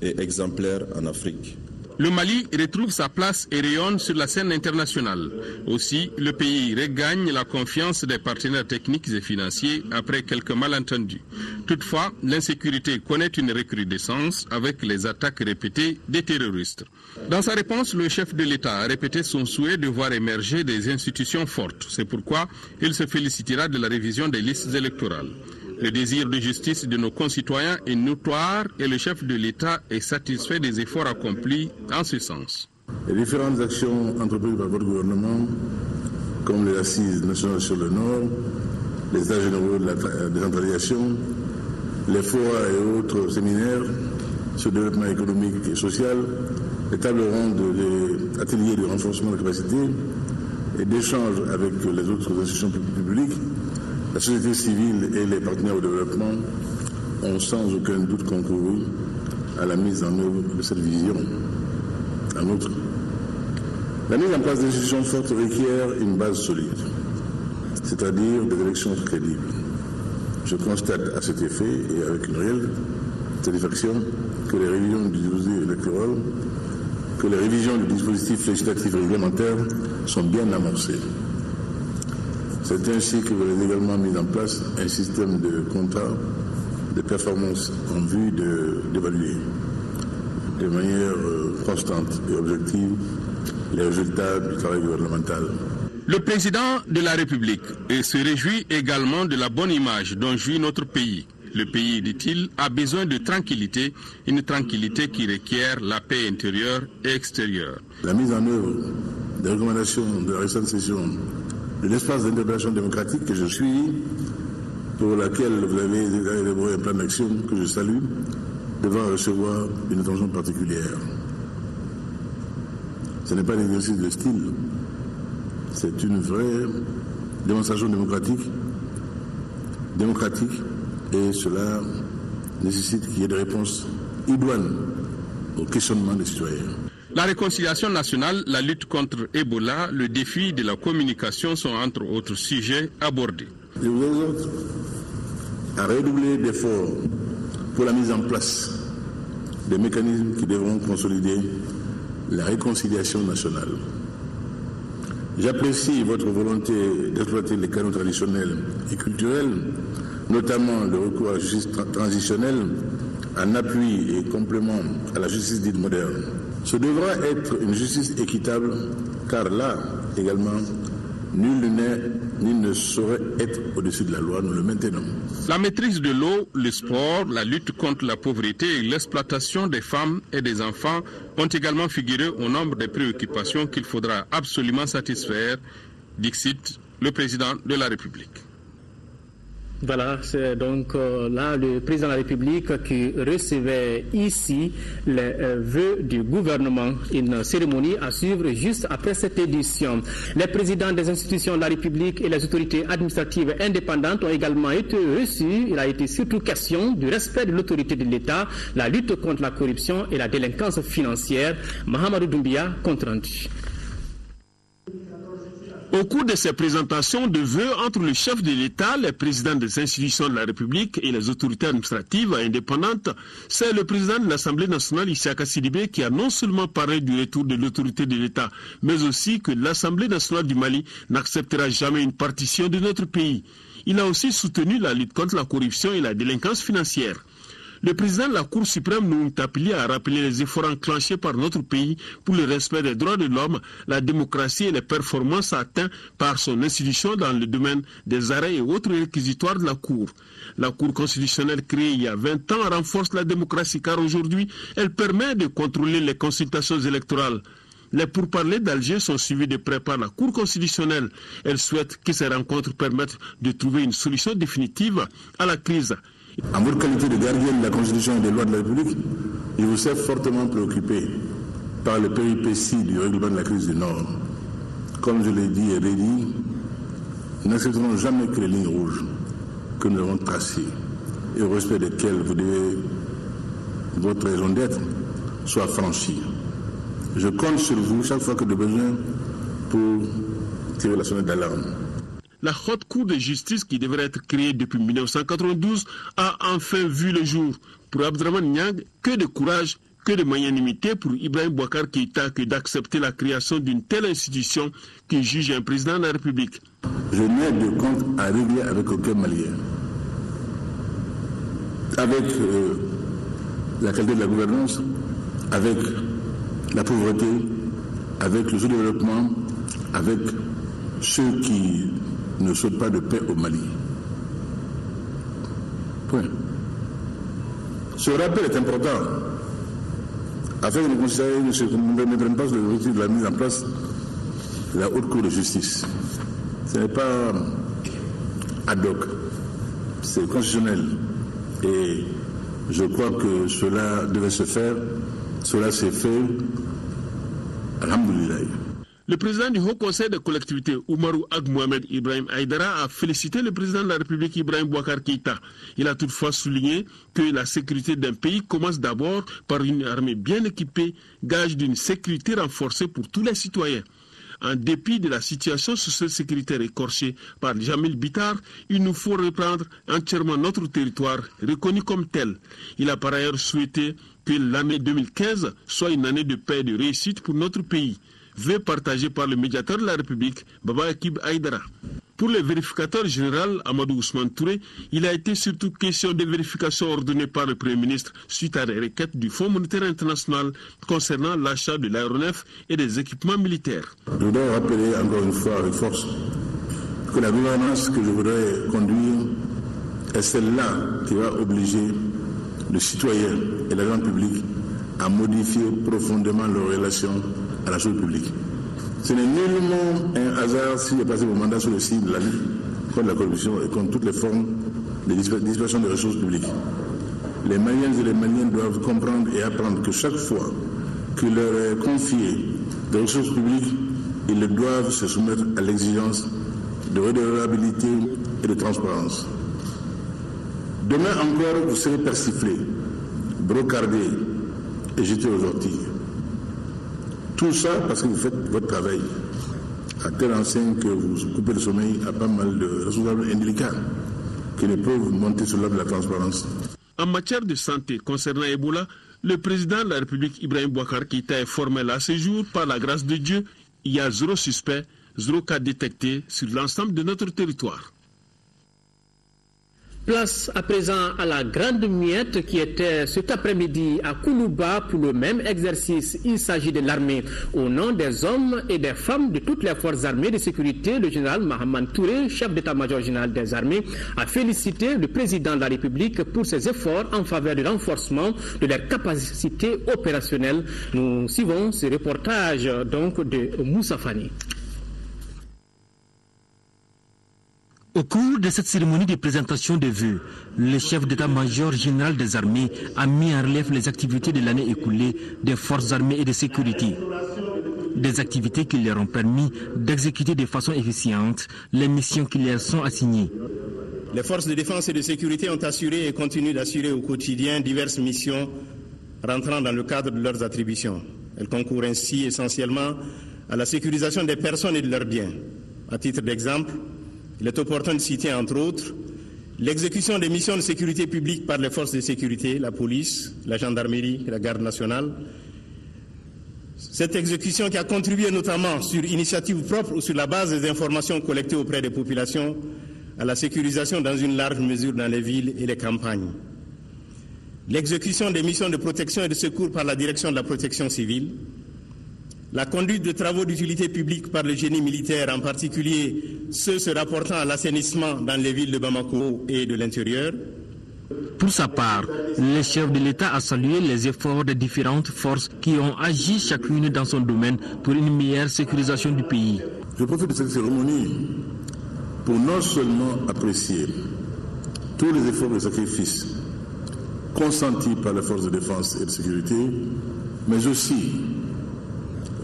et exemplaire en Afrique. Le Mali retrouve sa place et rayonne sur la scène internationale. Aussi, le pays regagne la confiance des partenaires techniques et financiers après quelques malentendus. Toutefois, l'insécurité connaît une recrudescence avec les attaques répétées des terroristes. Dans sa réponse, le chef de l'État a répété son souhait de voir émerger des institutions fortes. C'est pourquoi il se félicitera de la révision des listes électorales. Le désir de justice de nos concitoyens est notoire et le chef de l'État est satisfait des efforts accomplis en ce sens. Les différentes actions entreprises par votre gouvernement, comme les assises nationales sur le Nord, les états généraux de la décentralisation, les forats et autres séminaires sur le développement économique et social, les tables rondes, les ateliers de renforcement de capacité et d'échanges avec les autres institutions publiques, la société civile et les partenaires au développement ont sans aucun doute concouru à la mise en œuvre de cette vision. En outre, la mise en place d'institutions fortes requiert une base solide, c'est-à-dire des élections crédibles. Je constate à cet effet et avec une réelle satisfaction que les révisions du dossier électoral, que les révisions du dispositif législatif et réglementaire sont bien amorcées. C'est ainsi que vous avez également mis en place un système de contrat de performance en vue d'évaluer de manière constante et objective les résultats du travail gouvernemental. Le président de la République se réjouit également de la bonne image dont jouit notre pays. Le pays, dit-il, a besoin de tranquillité, une tranquillité qui requiert la paix intérieure et extérieure. La mise en œuvre des recommandations de la récente session de l'espace d'interpellation démocratique que je suis, pour laquelle vous avez élaboré un plan d'action que je salue, devra recevoir une attention particulière. Ce n'est pas un exercice de style, c'est une vraie démonstration démocratique, et cela nécessite qu'il y ait des réponses idoines aux questionnements des citoyens. La réconciliation nationale, la lutte contre Ebola, le défi de la communication sont entre autres sujets abordés. Je vous exhorte à redoubler d'efforts pour la mise en place des mécanismes qui devront consolider la réconciliation nationale. J'apprécie votre volonté d'exploiter les canaux traditionnels et culturels, notamment le recours à la justice transitionnelle, en appui et complément à la justice dite moderne. Ce devra être une justice équitable, car là également, nul ne saurait être au-dessus de la loi, nous le maintenons. La maîtrise de l'eau, le sport, la lutte contre la pauvreté et l'exploitation des femmes et des enfants ont également figuré au nombre des préoccupations qu'il faudra absolument satisfaire, dixit le président de la République. Voilà, c'est donc là le président de la République qui recevait ici les vœux du gouvernement, une cérémonie à suivre juste après cette édition. Les présidents des institutions de la République et les autorités administratives indépendantes ont également été reçus. Il a été surtout question du respect de l'autorité de l'État, la lutte contre la corruption et la délinquance financière. Mahamadou Doumbia, compte rendu. Au cours de ces présentations de vœux entre le chef de l'État, les présidents des institutions de la République et les autorités administratives indépendantes, c'est le président de l'Assemblée nationale, Isaka Sidibé, qui a non seulement parlé du retour de l'autorité de l'État, mais aussi que l'Assemblée nationale du Mali n'acceptera jamais une partition de notre pays. Il a aussi soutenu la lutte contre la corruption et la délinquance financière. Le président de la Cour suprême, Nounou Tapili, a rappelé les efforts enclenchés par notre pays pour le respect des droits de l'homme, la démocratie et les performances atteintes par son institution dans le domaine des arrêts et autres réquisitoires de la Cour. La Cour constitutionnelle créée il y a 20 ans renforce la démocratie car aujourd'hui, elle permet de contrôler les consultations électorales. Les pourparlers d'Alger sont suivis de près par la Cour constitutionnelle. Elle souhaite que ces rencontres permettent de trouver une solution définitive à la crise. En votre qualité de gardien de la Constitution et des lois de la République, je vous sais fortement préoccupé par les péripéties du règlement de la crise du Nord. Comme je l'ai dit et redit, nous n'accepterons jamais que les lignes rouges que nous avons tracées et au respect desquelles votre raison d'être soit franchie. Je compte sur vous chaque fois que de besoin pour tirer la sonnette d'alarme. La Haute Cour de justice qui devrait être créée depuis 1992 a enfin vu le jour. Pour Abdraman Niang, que de courage, que de magnanimité pour Ibrahim Boubacar Keïta que d'accepter la création d'une telle institution qui juge un président de la République. Je n'ai de compte à régler avec aucun Malien. Avec la qualité de la gouvernance, avec la pauvreté, avec le sous-développement, avec ceux qui ne souhaitent pas de paix au Mali. Point. Ce rappel est important afin que nos concitoyens ne prennent pas l'objectif de la mise en place de la Haute Cour de justice. Ce n'est pas ad hoc, c'est constitutionnel. Et je crois que cela devait se faire, cela s'est fait. Alhamdoulilah. Le président du Haut Conseil des collectivités, Oumarou Ag Mohamed Ibrahim Aïdara, a félicité le président de la République, Ibrahim Boubacar Keïta. Il a toutefois souligné que la sécurité d'un pays commence d'abord par une armée bien équipée, gage d'une sécurité renforcée pour tous les citoyens. En dépit de la situation socio-sécuritaire écorchée par Jamil Bitar, il nous faut reprendre entièrement notre territoire reconnu comme tel. Il a par ailleurs souhaité que l'année 2015 soit une année de paix et de réussite pour notre pays. Vœux partagé par le médiateur de la République, Baba Akib Aïdara. Pour le vérificateur général Amadou Ousmane Touré, il a été surtout question de vérifications ordonnées par le Premier ministre suite à des requêtes du Fonds monétaire international concernant l'achat de l'aéronef et des équipements militaires. Je voudrais rappeler encore une fois avec force que la gouvernance que je voudrais conduire est celle-là qui va obliger le citoyen et l'agent public à modifier profondément leurs relations à la chose publique. Ce n'est nullement un hasard si j'ai passé mon mandat sur le site de la lutte contre la corruption et contre toutes les formes de dispersion des ressources publiques. Les Maliennes et les Maliens doivent comprendre et apprendre que chaque fois que leur est confié des ressources publiques, ils doivent se soumettre à l'exigence de redevabilité et de transparence. Demain encore, vous serez persiflés, brocardés et jetés aux orties. Tout ça parce que vous faites votre travail à telle enseigne que vous coupez le sommeil à pas mal de responsables indélicats qui ne peuvent monter sur l'ordre de la transparence. En matière de santé concernant Ebola, le président de la République Ibrahim Boubacar Keïta est formel à ce jour. Par la grâce de Dieu, il y a 0 suspect, 0 cas détectés sur l'ensemble de notre territoire. Place à présent à la grande muette qui était cet après-midi à Koulouba pour le même exercice. Il s'agit de l'armée. Au nom des hommes et des femmes de toutes les forces armées de sécurité, le général Mahaman Touré, chef d'état-major général des armées, a félicité le président de la République pour ses efforts en faveur du renforcement de leurs capacités opérationnelles. Nous suivons ce reportage donc de Moussa Fani. Au cours de cette cérémonie de présentation de vœux, le chef d'état-major général des armées a mis en relief les activités de l'année écoulée des forces armées et de sécurité. Des activités qui leur ont permis d'exécuter de façon efficiente les missions qui leur sont assignées. Les forces de défense et de sécurité ont assuré et continuent d'assurer au quotidien diverses missions rentrant dans le cadre de leurs attributions. Elles concourent ainsi essentiellement à la sécurisation des personnes et de leurs biens. À titre d'exemple, il est opportun de citer, entre autres, l'exécution des missions de sécurité publique par les forces de sécurité, la police, la gendarmerie et la garde nationale. Cette exécution qui a contribué notamment sur initiative propre ou sur la base des informations collectées auprès des populations à la sécurisation dans une large mesure dans les villes et les campagnes. L'exécution des missions de protection et de secours par la direction de la protection civile. La conduite de travaux d'utilité publique par le génie militaire, en particulier ceux se rapportant à l'assainissement dans les villes de Bamako et de l'intérieur. Pour sa part, le chef de l'État a salué les efforts des différentes forces qui ont agi chacune dans son domaine pour une meilleure sécurisation du pays. Je profite de cette cérémonie pour non seulement apprécier tous les efforts et sacrifices consentis par les forces de défense et de sécurité, mais aussi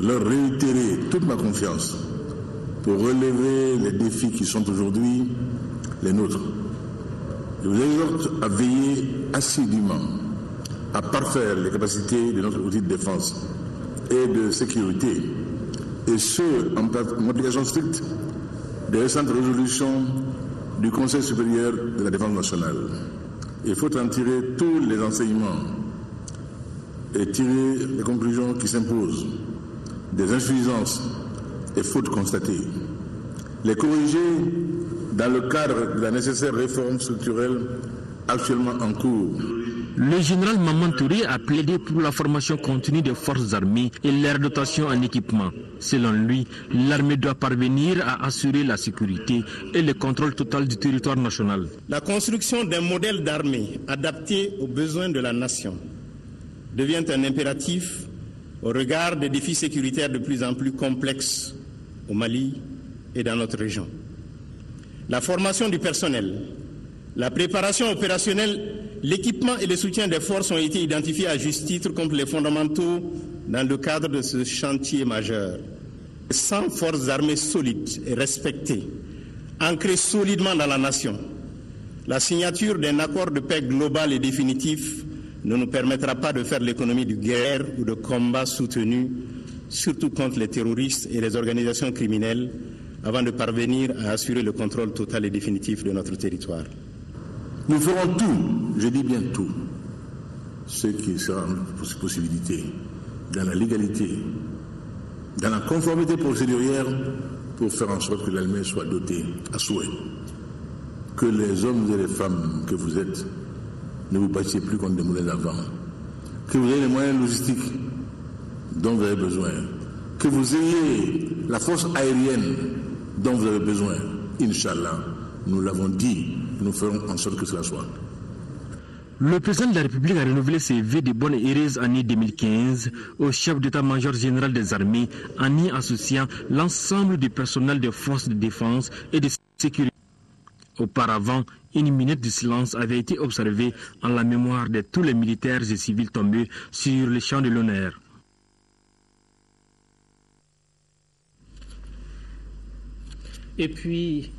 leur réitérer toute ma confiance pour relever les défis qui sont aujourd'hui les nôtres. Je vous exhorte à veiller assidûment à parfaire les capacités de notre outil de défense et de sécurité, et ce, en application stricte des récentes résolutions du Conseil supérieur de la défense nationale. Il faut en tirer tous les enseignements et tirer les conclusions qui s'imposent des insuffisances et fautes constatées, les corriger dans le cadre de la nécessaire réforme structurelle actuellement en cours. Le général Mahaman Touré a plaidé pour la formation continue des forces armées et leur dotation en équipement. Selon lui, l'armée doit parvenir à assurer la sécurité et le contrôle total du territoire national. La construction d'un modèle d'armée adapté aux besoins de la nation devient un impératif au regard des défis sécuritaires de plus en plus complexes au Mali et dans notre région. La formation du personnel, la préparation opérationnelle, l'équipement et le soutien des forces ont été identifiés à juste titre comme les fondamentaux dans le cadre de ce chantier majeur. Sans forces armées solides et respectées, ancrées solidement dans la nation, la signature d'un accord de paix global et définitif ne nous permettra pas de faire l'économie de guerre ou de combat soutenu, surtout contre les terroristes et les organisations criminelles, avant de parvenir à assurer le contrôle total et définitif de notre territoire. Nous ferons tout, je dis bien tout, ce qui sera notre possibilité, dans la légalité, dans la conformité procédurière, pour faire en sorte que l'armée soit dotée à souhait. Que les hommes et les femmes que vous êtes ne vous battiez plus contre des moulins d'avant. Que vous ayez les moyens logistiques dont vous avez besoin. Que vous ayez la force aérienne dont vous avez besoin. Inch'Allah, nous l'avons dit, nous ferons en sorte que cela soit. Le président de la République a renouvelé ses vœux de bonne et heureuse année 2015 au chef d'état-major général des armées en y associant l'ensemble du personnel des forces de défense et de sécurité. Auparavant, une minute de silence avait été observée en la mémoire de tous les militaires et civils tombés sur le champ de l'honneur. Et puis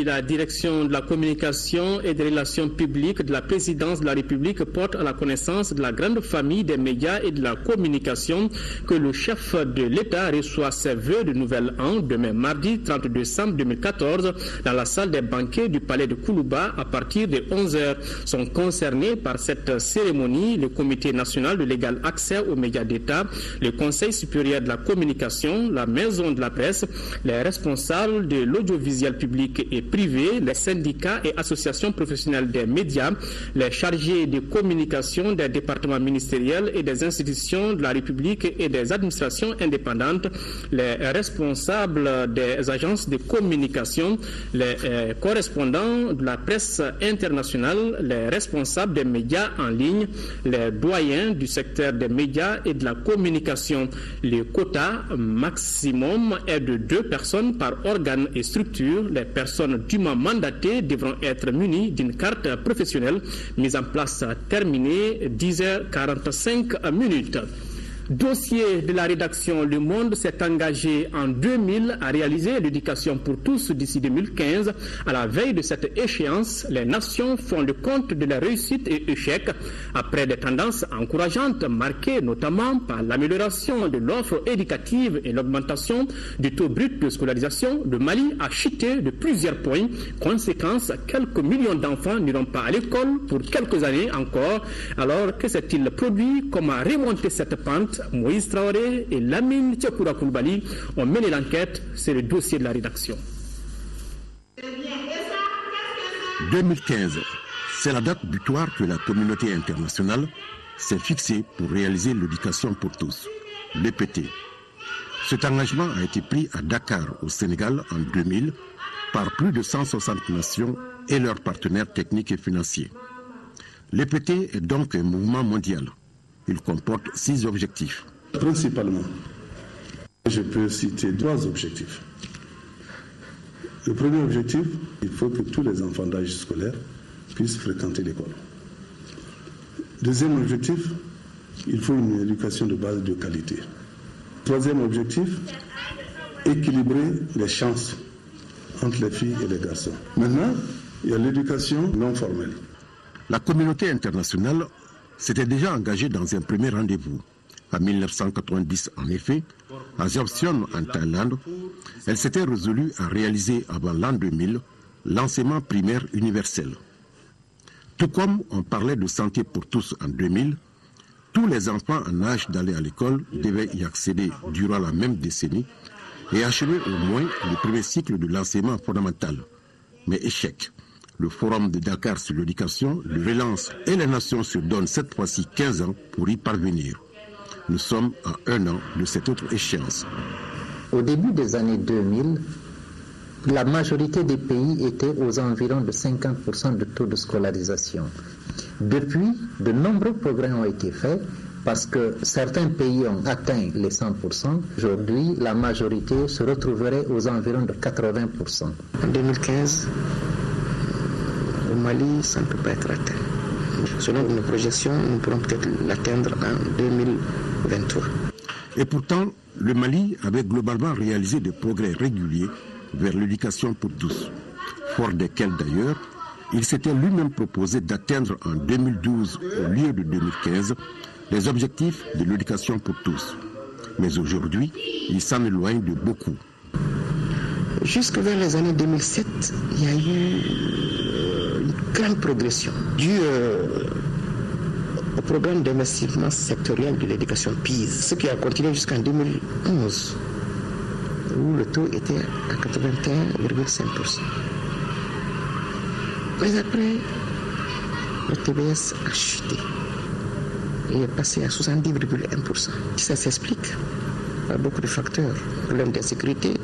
la direction de la communication et des relations publiques de la présidence de la République porte à la connaissance de la grande famille des médias et de la communication que le chef de l'État reçoit ses vœux de nouvel an demain mardi 30 décembre 2014 dans la salle des banquets du palais de Koulouba à partir de 11h. Sont concernés par cette cérémonie le Comité national de l'égal accès aux médias d'État, le Conseil supérieur de la communication, la Maison de la presse, les responsables de l'audiovisuel public et privés, les syndicats et associations professionnelles des médias, les chargés de communication des départements ministériels et des institutions de la République et des administrations indépendantes, les responsables des agences de communication, les correspondants de la presse internationale, les responsables des médias en ligne, les doyens du secteur des médias et de la communication. Le quota maximum est de 2 personnes par organe et structure. Les personnes dûment mandatées devront être munies d'une carte professionnelle. Mise en place terminée 10h45. Dossier de la rédaction Le Monde s'est engagé en 2000 à réaliser l'éducation pour tous d'ici 2015. À la veille de cette échéance, les nations font le compte de leurs réussites et échecs après des tendances encourageantes marquées notamment par l'amélioration de l'offre éducative et l'augmentation du taux brut de scolarisation. Le Mali a chuté de plusieurs points. Conséquence, quelques millions d'enfants n'iront pas à l'école pour quelques années encore. Alors, que s'est-il produit? Comment remonter cette pente? Moïse Traoré et Lamine Tchakoura Koulibaly ont mené l'enquête. C'est le dossier de la rédaction. 2015, c'est la date butoir que la communauté internationale s'est fixée pour réaliser l'éducation pour tous, l'EPT. Cet engagement a été pris à Dakar, au Sénégal, en 2000, par plus de 160 nations et leurs partenaires techniques et financiers. L'EPT est donc un mouvement mondial. Il comporte 6 objectifs. Principalement, je peux citer 3 objectifs. Le premier objectif, il faut que tous les enfants d'âge scolaire puissent fréquenter l'école. Deuxième objectif, il faut une éducation de base de qualité. Troisième objectif, équilibrer les chances entre les filles et les garçons. Maintenant, il y a l'éducation non formelle. La communauté internationale s'était déjà engagée dans un premier rendez-vous. En 1990, en effet, à Jobson, en Thaïlande, elle s'était résolue à réaliser avant l'an 2000 l'enseignement primaire universel. Tout comme on parlait de santé pour tous en 2000, tous les enfants en âge d'aller à l'école devaient y accéder durant la même décennie et achever au moins le premier cycle de l'enseignement fondamental. Mais échec. Le Forum de Dakar sur l'éducation le relance et les nations se donnent cette fois-ci 15 ans pour y parvenir. Nous sommes à 1 an de cette autre échéance. Au début des années 2000, la majorité des pays étaient aux environs de 50% de taux de scolarisation. Depuis, de nombreux progrès ont été faits parce que certains pays ont atteint les 100%. Aujourd'hui, la majorité se retrouverait aux environs de 80%. En 2015, au Mali, ça ne peut pas être atteint. Selon nos projections, nous pourrons peut-être l'atteindre en 2023. Et pourtant, le Mali avait globalement réalisé des progrès réguliers vers l'éducation pour tous, fort desquels d'ailleurs, il s'était lui-même proposé d'atteindre en 2012 au lieu de 2015 les objectifs de l'éducation pour tous. Mais aujourd'hui, il s'en éloigne de beaucoup. Jusque vers les années 2007, il y a eu une grande progression due au programme d'investissement sectoriel de l'éducation PIS, ce qui a continué jusqu'en 2011. où le taux était à 81,5%. Mais après, le TBS a chuté. Il est passé à 70,1%. Ça s'explique par beaucoup de facteurs. Problème d'insécurité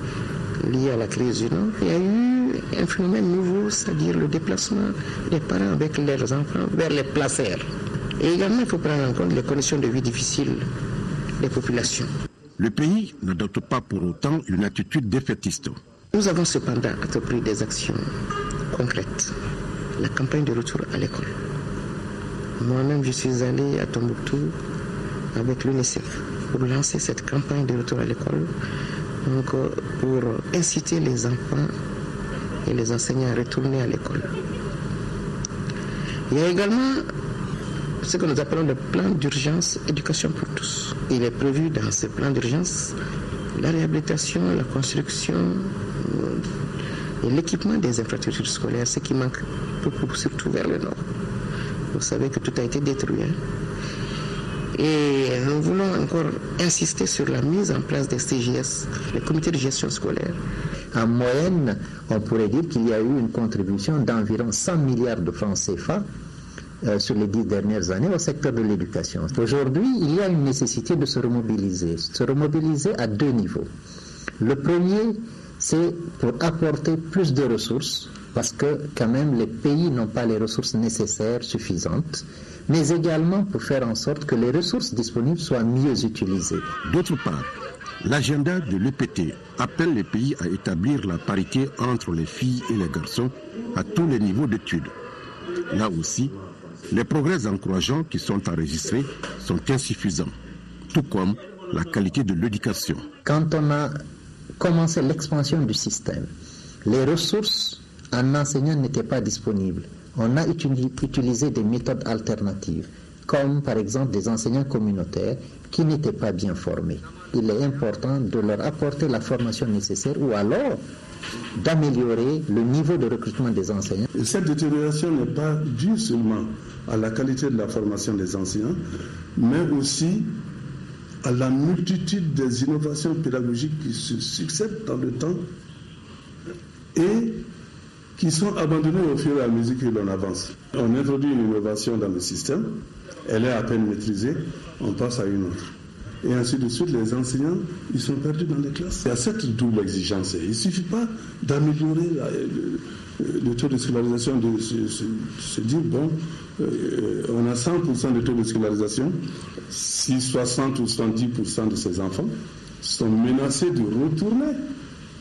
lié à la crise du Nord. Il y a eu un phénomène nouveau, c'est-à-dire le déplacement des parents avec leurs enfants vers les placères. Et également, il faut prendre en compte les conditions de vie difficiles des populations. Le pays n'adopte pas pour autant une attitude défaitiste. Nous avons cependant entrepris des actions concrètes. La campagne de retour à l'école. Moi-même, je suis allé à Tombouctou avec l'UNICEF pour lancer cette campagne de retour à l'école, donc pour inciter les enfants et les enseignants à retourner à l'école. Il y a également ce que nous appelons le plan d'urgence éducation pour tous. Il est prévu dans ce plan d'urgence la réhabilitation, la construction et l'équipement des infrastructures scolaires, ce qui manque beaucoup, surtout vers le nord. Vous savez que tout a été détruit. Et nous voulons encore insister sur la mise en place des CGS, les comités de gestion scolaire. En moyenne, on pourrait dire qu'il y a eu une contribution d'environ 100 milliards de francs CFA sur les 10 dernières années au secteur de l'éducation. Aujourd'hui, il y a une nécessité de se remobiliser à deux niveaux. Le premier, c'est pour apporter plus de ressources, parce que quand même les pays n'ont pas les ressources nécessaires, suffisantes, mais également pour faire en sorte que les ressources disponibles soient mieux utilisées. D'autre part, l'agenda de l'EPT appelle les pays à établir la parité entre les filles et les garçons à tous les niveaux d'études. Là aussi, les progrès encourageants qui sont enregistrés sont insuffisants, tout comme la qualité de l'éducation. Quand on a commencé l'expansion du système, les ressources en enseignants n'étaient pas disponibles. On a utilisé des méthodes alternatives, comme par exemple des enseignants communautaires qui n'étaient pas bien formés. Il est important de leur apporter la formation nécessaire ou alors d'améliorer le niveau de recrutement des enseignants. Et cette détérioration n'est pas due seulement à la qualité de la formation des enseignants, mais aussi à la multitude des innovations pédagogiques qui se succèdent dans le temps et qui sont abandonnées au fur et à mesure que l'on avance. On introduit une innovation dans le système, elle est à peine maîtrisée, on passe à une autre. Et ainsi de suite, les enseignants, ils sont perdus dans les classes. Il y a cette double exigence. Il ne suffit pas d'améliorer le taux de scolarisation, de se dire, bon, on a 100% de taux de scolarisation, si 60 ou 70% de ces enfants sont menacés de retourner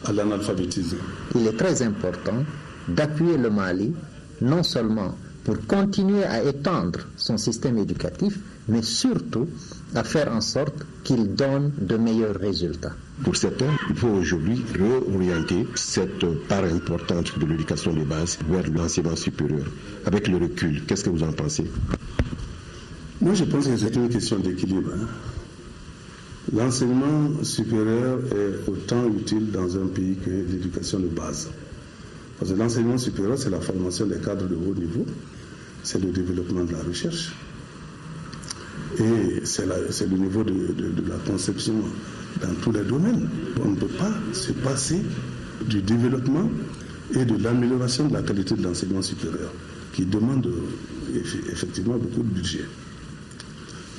à l'analphabétisme. Il est très important d'appuyer le Mali, non seulement pour continuer à étendre son système éducatif, mais surtout à faire en sorte qu'il donne de meilleurs résultats. Pour certains, il faut aujourd'hui réorienter cette part importante de l'éducation de base vers l'enseignement supérieur. Avec le recul, qu'est-ce que vous en pensez? Moi, je pense que c'est une question d'équilibre. L'enseignement supérieur est autant utile dans un pays que l'éducation de base. Parce que l'enseignement supérieur, c'est la formation des cadres de haut niveau, c'est le développement de la recherche, et c'est le niveau de la conception dans tous les domaines. On ne peut pas se passer du développement et de l'amélioration de la qualité de l'enseignement supérieur, qui demande effectivement beaucoup de budget.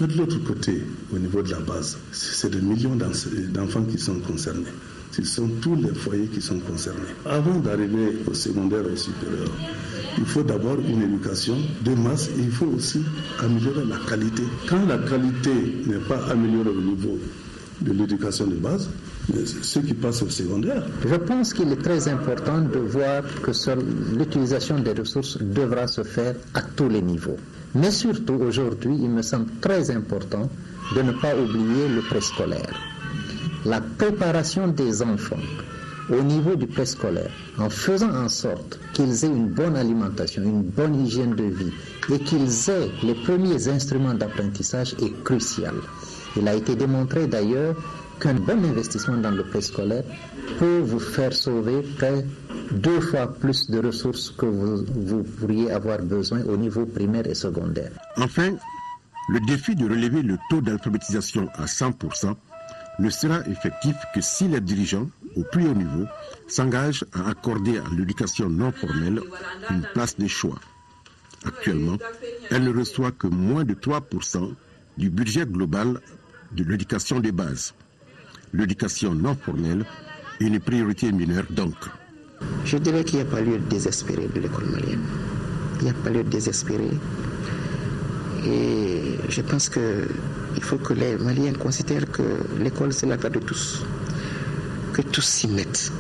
Mais de l'autre côté, au niveau de la base, c'est des millions d'enfants qui sont concernés. Ce sont tous les foyers qui sont concernés. Avant d'arriver au secondaire et au supérieur, il faut d'abord une éducation de masse et il faut aussi améliorer la qualité. Quand la qualité n'est pas améliorée au niveau de l'éducation de base, ceux qui passent au secondaire. Je pense qu'il est très important de voir que l'utilisation des ressources devra se faire à tous les niveaux. Mais surtout aujourd'hui, il me semble très important de ne pas oublier le préscolaire. La préparation des enfants au niveau du préscolaire, en faisant en sorte qu'ils aient une bonne alimentation, une bonne hygiène de vie et qu'ils aient les premiers instruments d'apprentissage est crucial. Il a été démontré d'ailleurs qu'un bon investissement dans le préscolaire peut vous faire sauver près 2 fois plus de ressources que vous pourriez avoir besoin au niveau primaire et secondaire. Enfin, le défi de relever le taux d'alphabétisation à 100% ne sera effectif que si les dirigeants au plus haut niveau, s'engage à accorder à l'éducation non formelle une place de choix. Actuellement, elle ne reçoit que moins de 3% du budget global de l'éducation de base. L'éducation non formelle est une priorité mineure donc. Je dirais qu'il n'y a pas lieu de désespérer de l'école malienne. Il n'y a pas lieu de désespérer. Et je pense qu'il faut que les Maliens considèrent que l'école c'est l'affaire de tous. Que tous s'y mettent.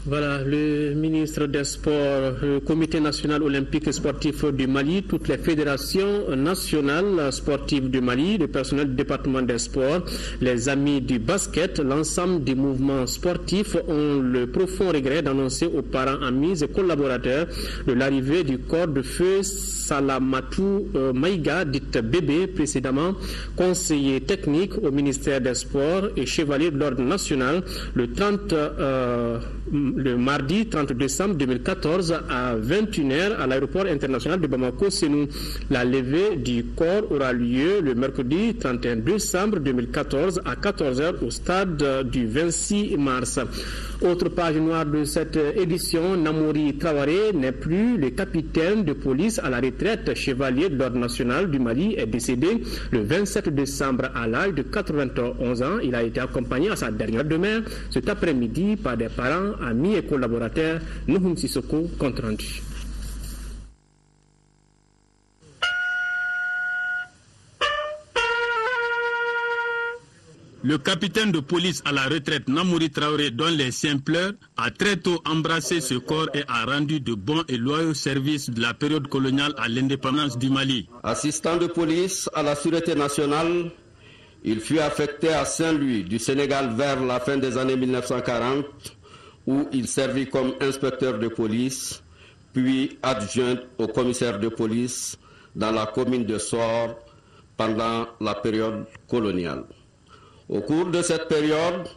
Voilà, le ministre des Sports, le Comité national olympique et sportif du Mali, toutes les fédérations nationales sportives du Mali, le personnel du département des sports, les amis du basket, l'ensemble des mouvements sportifs ont le profond regret d'annoncer aux parents, amis et collaborateurs de l'arrivée du corps de feu Salamatou Maïga, dite bébé, précédemment conseiller technique au ministère des Sports et chevalier de l'ordre national, le mardi 30 décembre 2014 à 21h à l'aéroport international de Bamako-Sénou. La levée du corps aura lieu le mercredi 31 décembre 2014 à 14h au stade du 26 mars. Autre page noire de cette édition, Namouri Traoré n'est plus le capitaine de police à la retraite. Chevalier de l'ordre national du Mali est décédé le 27 décembre à l'âge de 91 ans. Il a été accompagné à sa dernière demeure cet après-midi par des parents, amis et collaborateurs. Nouhoum Sissoko, compte rendu. Le capitaine de police à la retraite Namouri Traoré, dont les siens pleurent, a très tôt embrassé ce corps et a rendu de bons et loyaux services de la période coloniale à l'indépendance du Mali. Assistant de police à la sûreté nationale, il fut affecté à Saint-Louis du Sénégal vers la fin des années 1940, où il servit comme inspecteur de police, puis adjoint au commissaire de police dans la commune de Sor pendant la période coloniale. Au cours de cette période,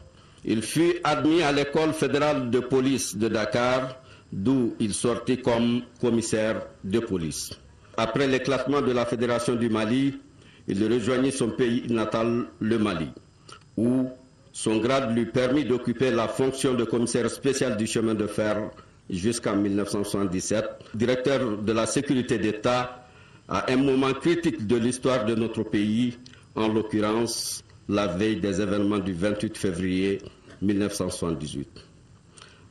il fut admis à l'école fédérale de police de Dakar, d'où il sortit comme commissaire de police. Après l'éclatement de la Fédération du Mali, il rejoignit son pays natal, le Mali, où son grade lui permit d'occuper la fonction de commissaire spécial du chemin de fer jusqu'en 1977, directeur de la sécurité d'État à un moment critique de l'histoire de notre pays, en l'occurrence la veille des événements du 28 février 1978.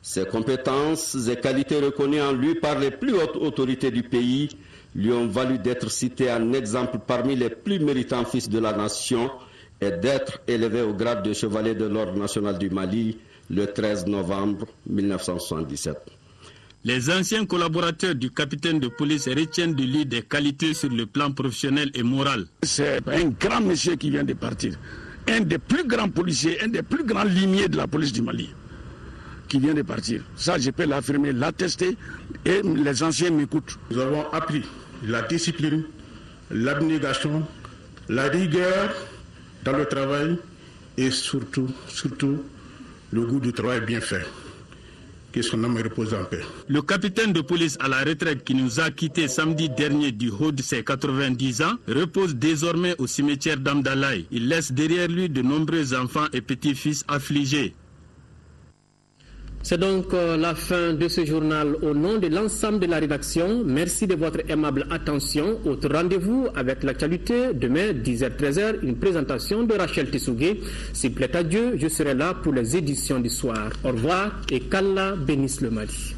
Ses compétences et qualités reconnues en lui par les plus hautes autorités du pays lui ont valu d'être cité en exemple parmi les plus méritants fils de la nation et d'être élevé au grade de chevalier de l'ordre national du Mali le 13 novembre 1977. Les anciens collaborateurs du capitaine de police retiennent de lui des qualités sur le plan professionnel et moral. C'est un grand monsieur qui vient de partir. Un des plus grands policiers, un des plus grands limiers de la police du Mali, qui vient de partir. Ça, je peux l'affirmer, l'attester, et les anciens m'écoutent. Nous avons appris la discipline, l'abnégation, la rigueur dans le travail et surtout, le goût du travail bien fait. Que son âme repose en paix. Le capitaine de police à la retraite qui nous a quittés samedi dernier du haut de ses 90 ans repose désormais au cimetière d'Amdalaï. Il laisse derrière lui de nombreux enfants et petits-fils affligés. C'est donc la fin de ce journal. Au nom de l'ensemble de la rédaction, merci de votre aimable attention. Autre rendez-vous avec l'actualité. Demain, 10h-13h, une présentation de Rachel Tessougué. S'il plaît à Dieu, je serai là pour les éditions du soir. Au revoir et qu'Allah bénisse le Mali.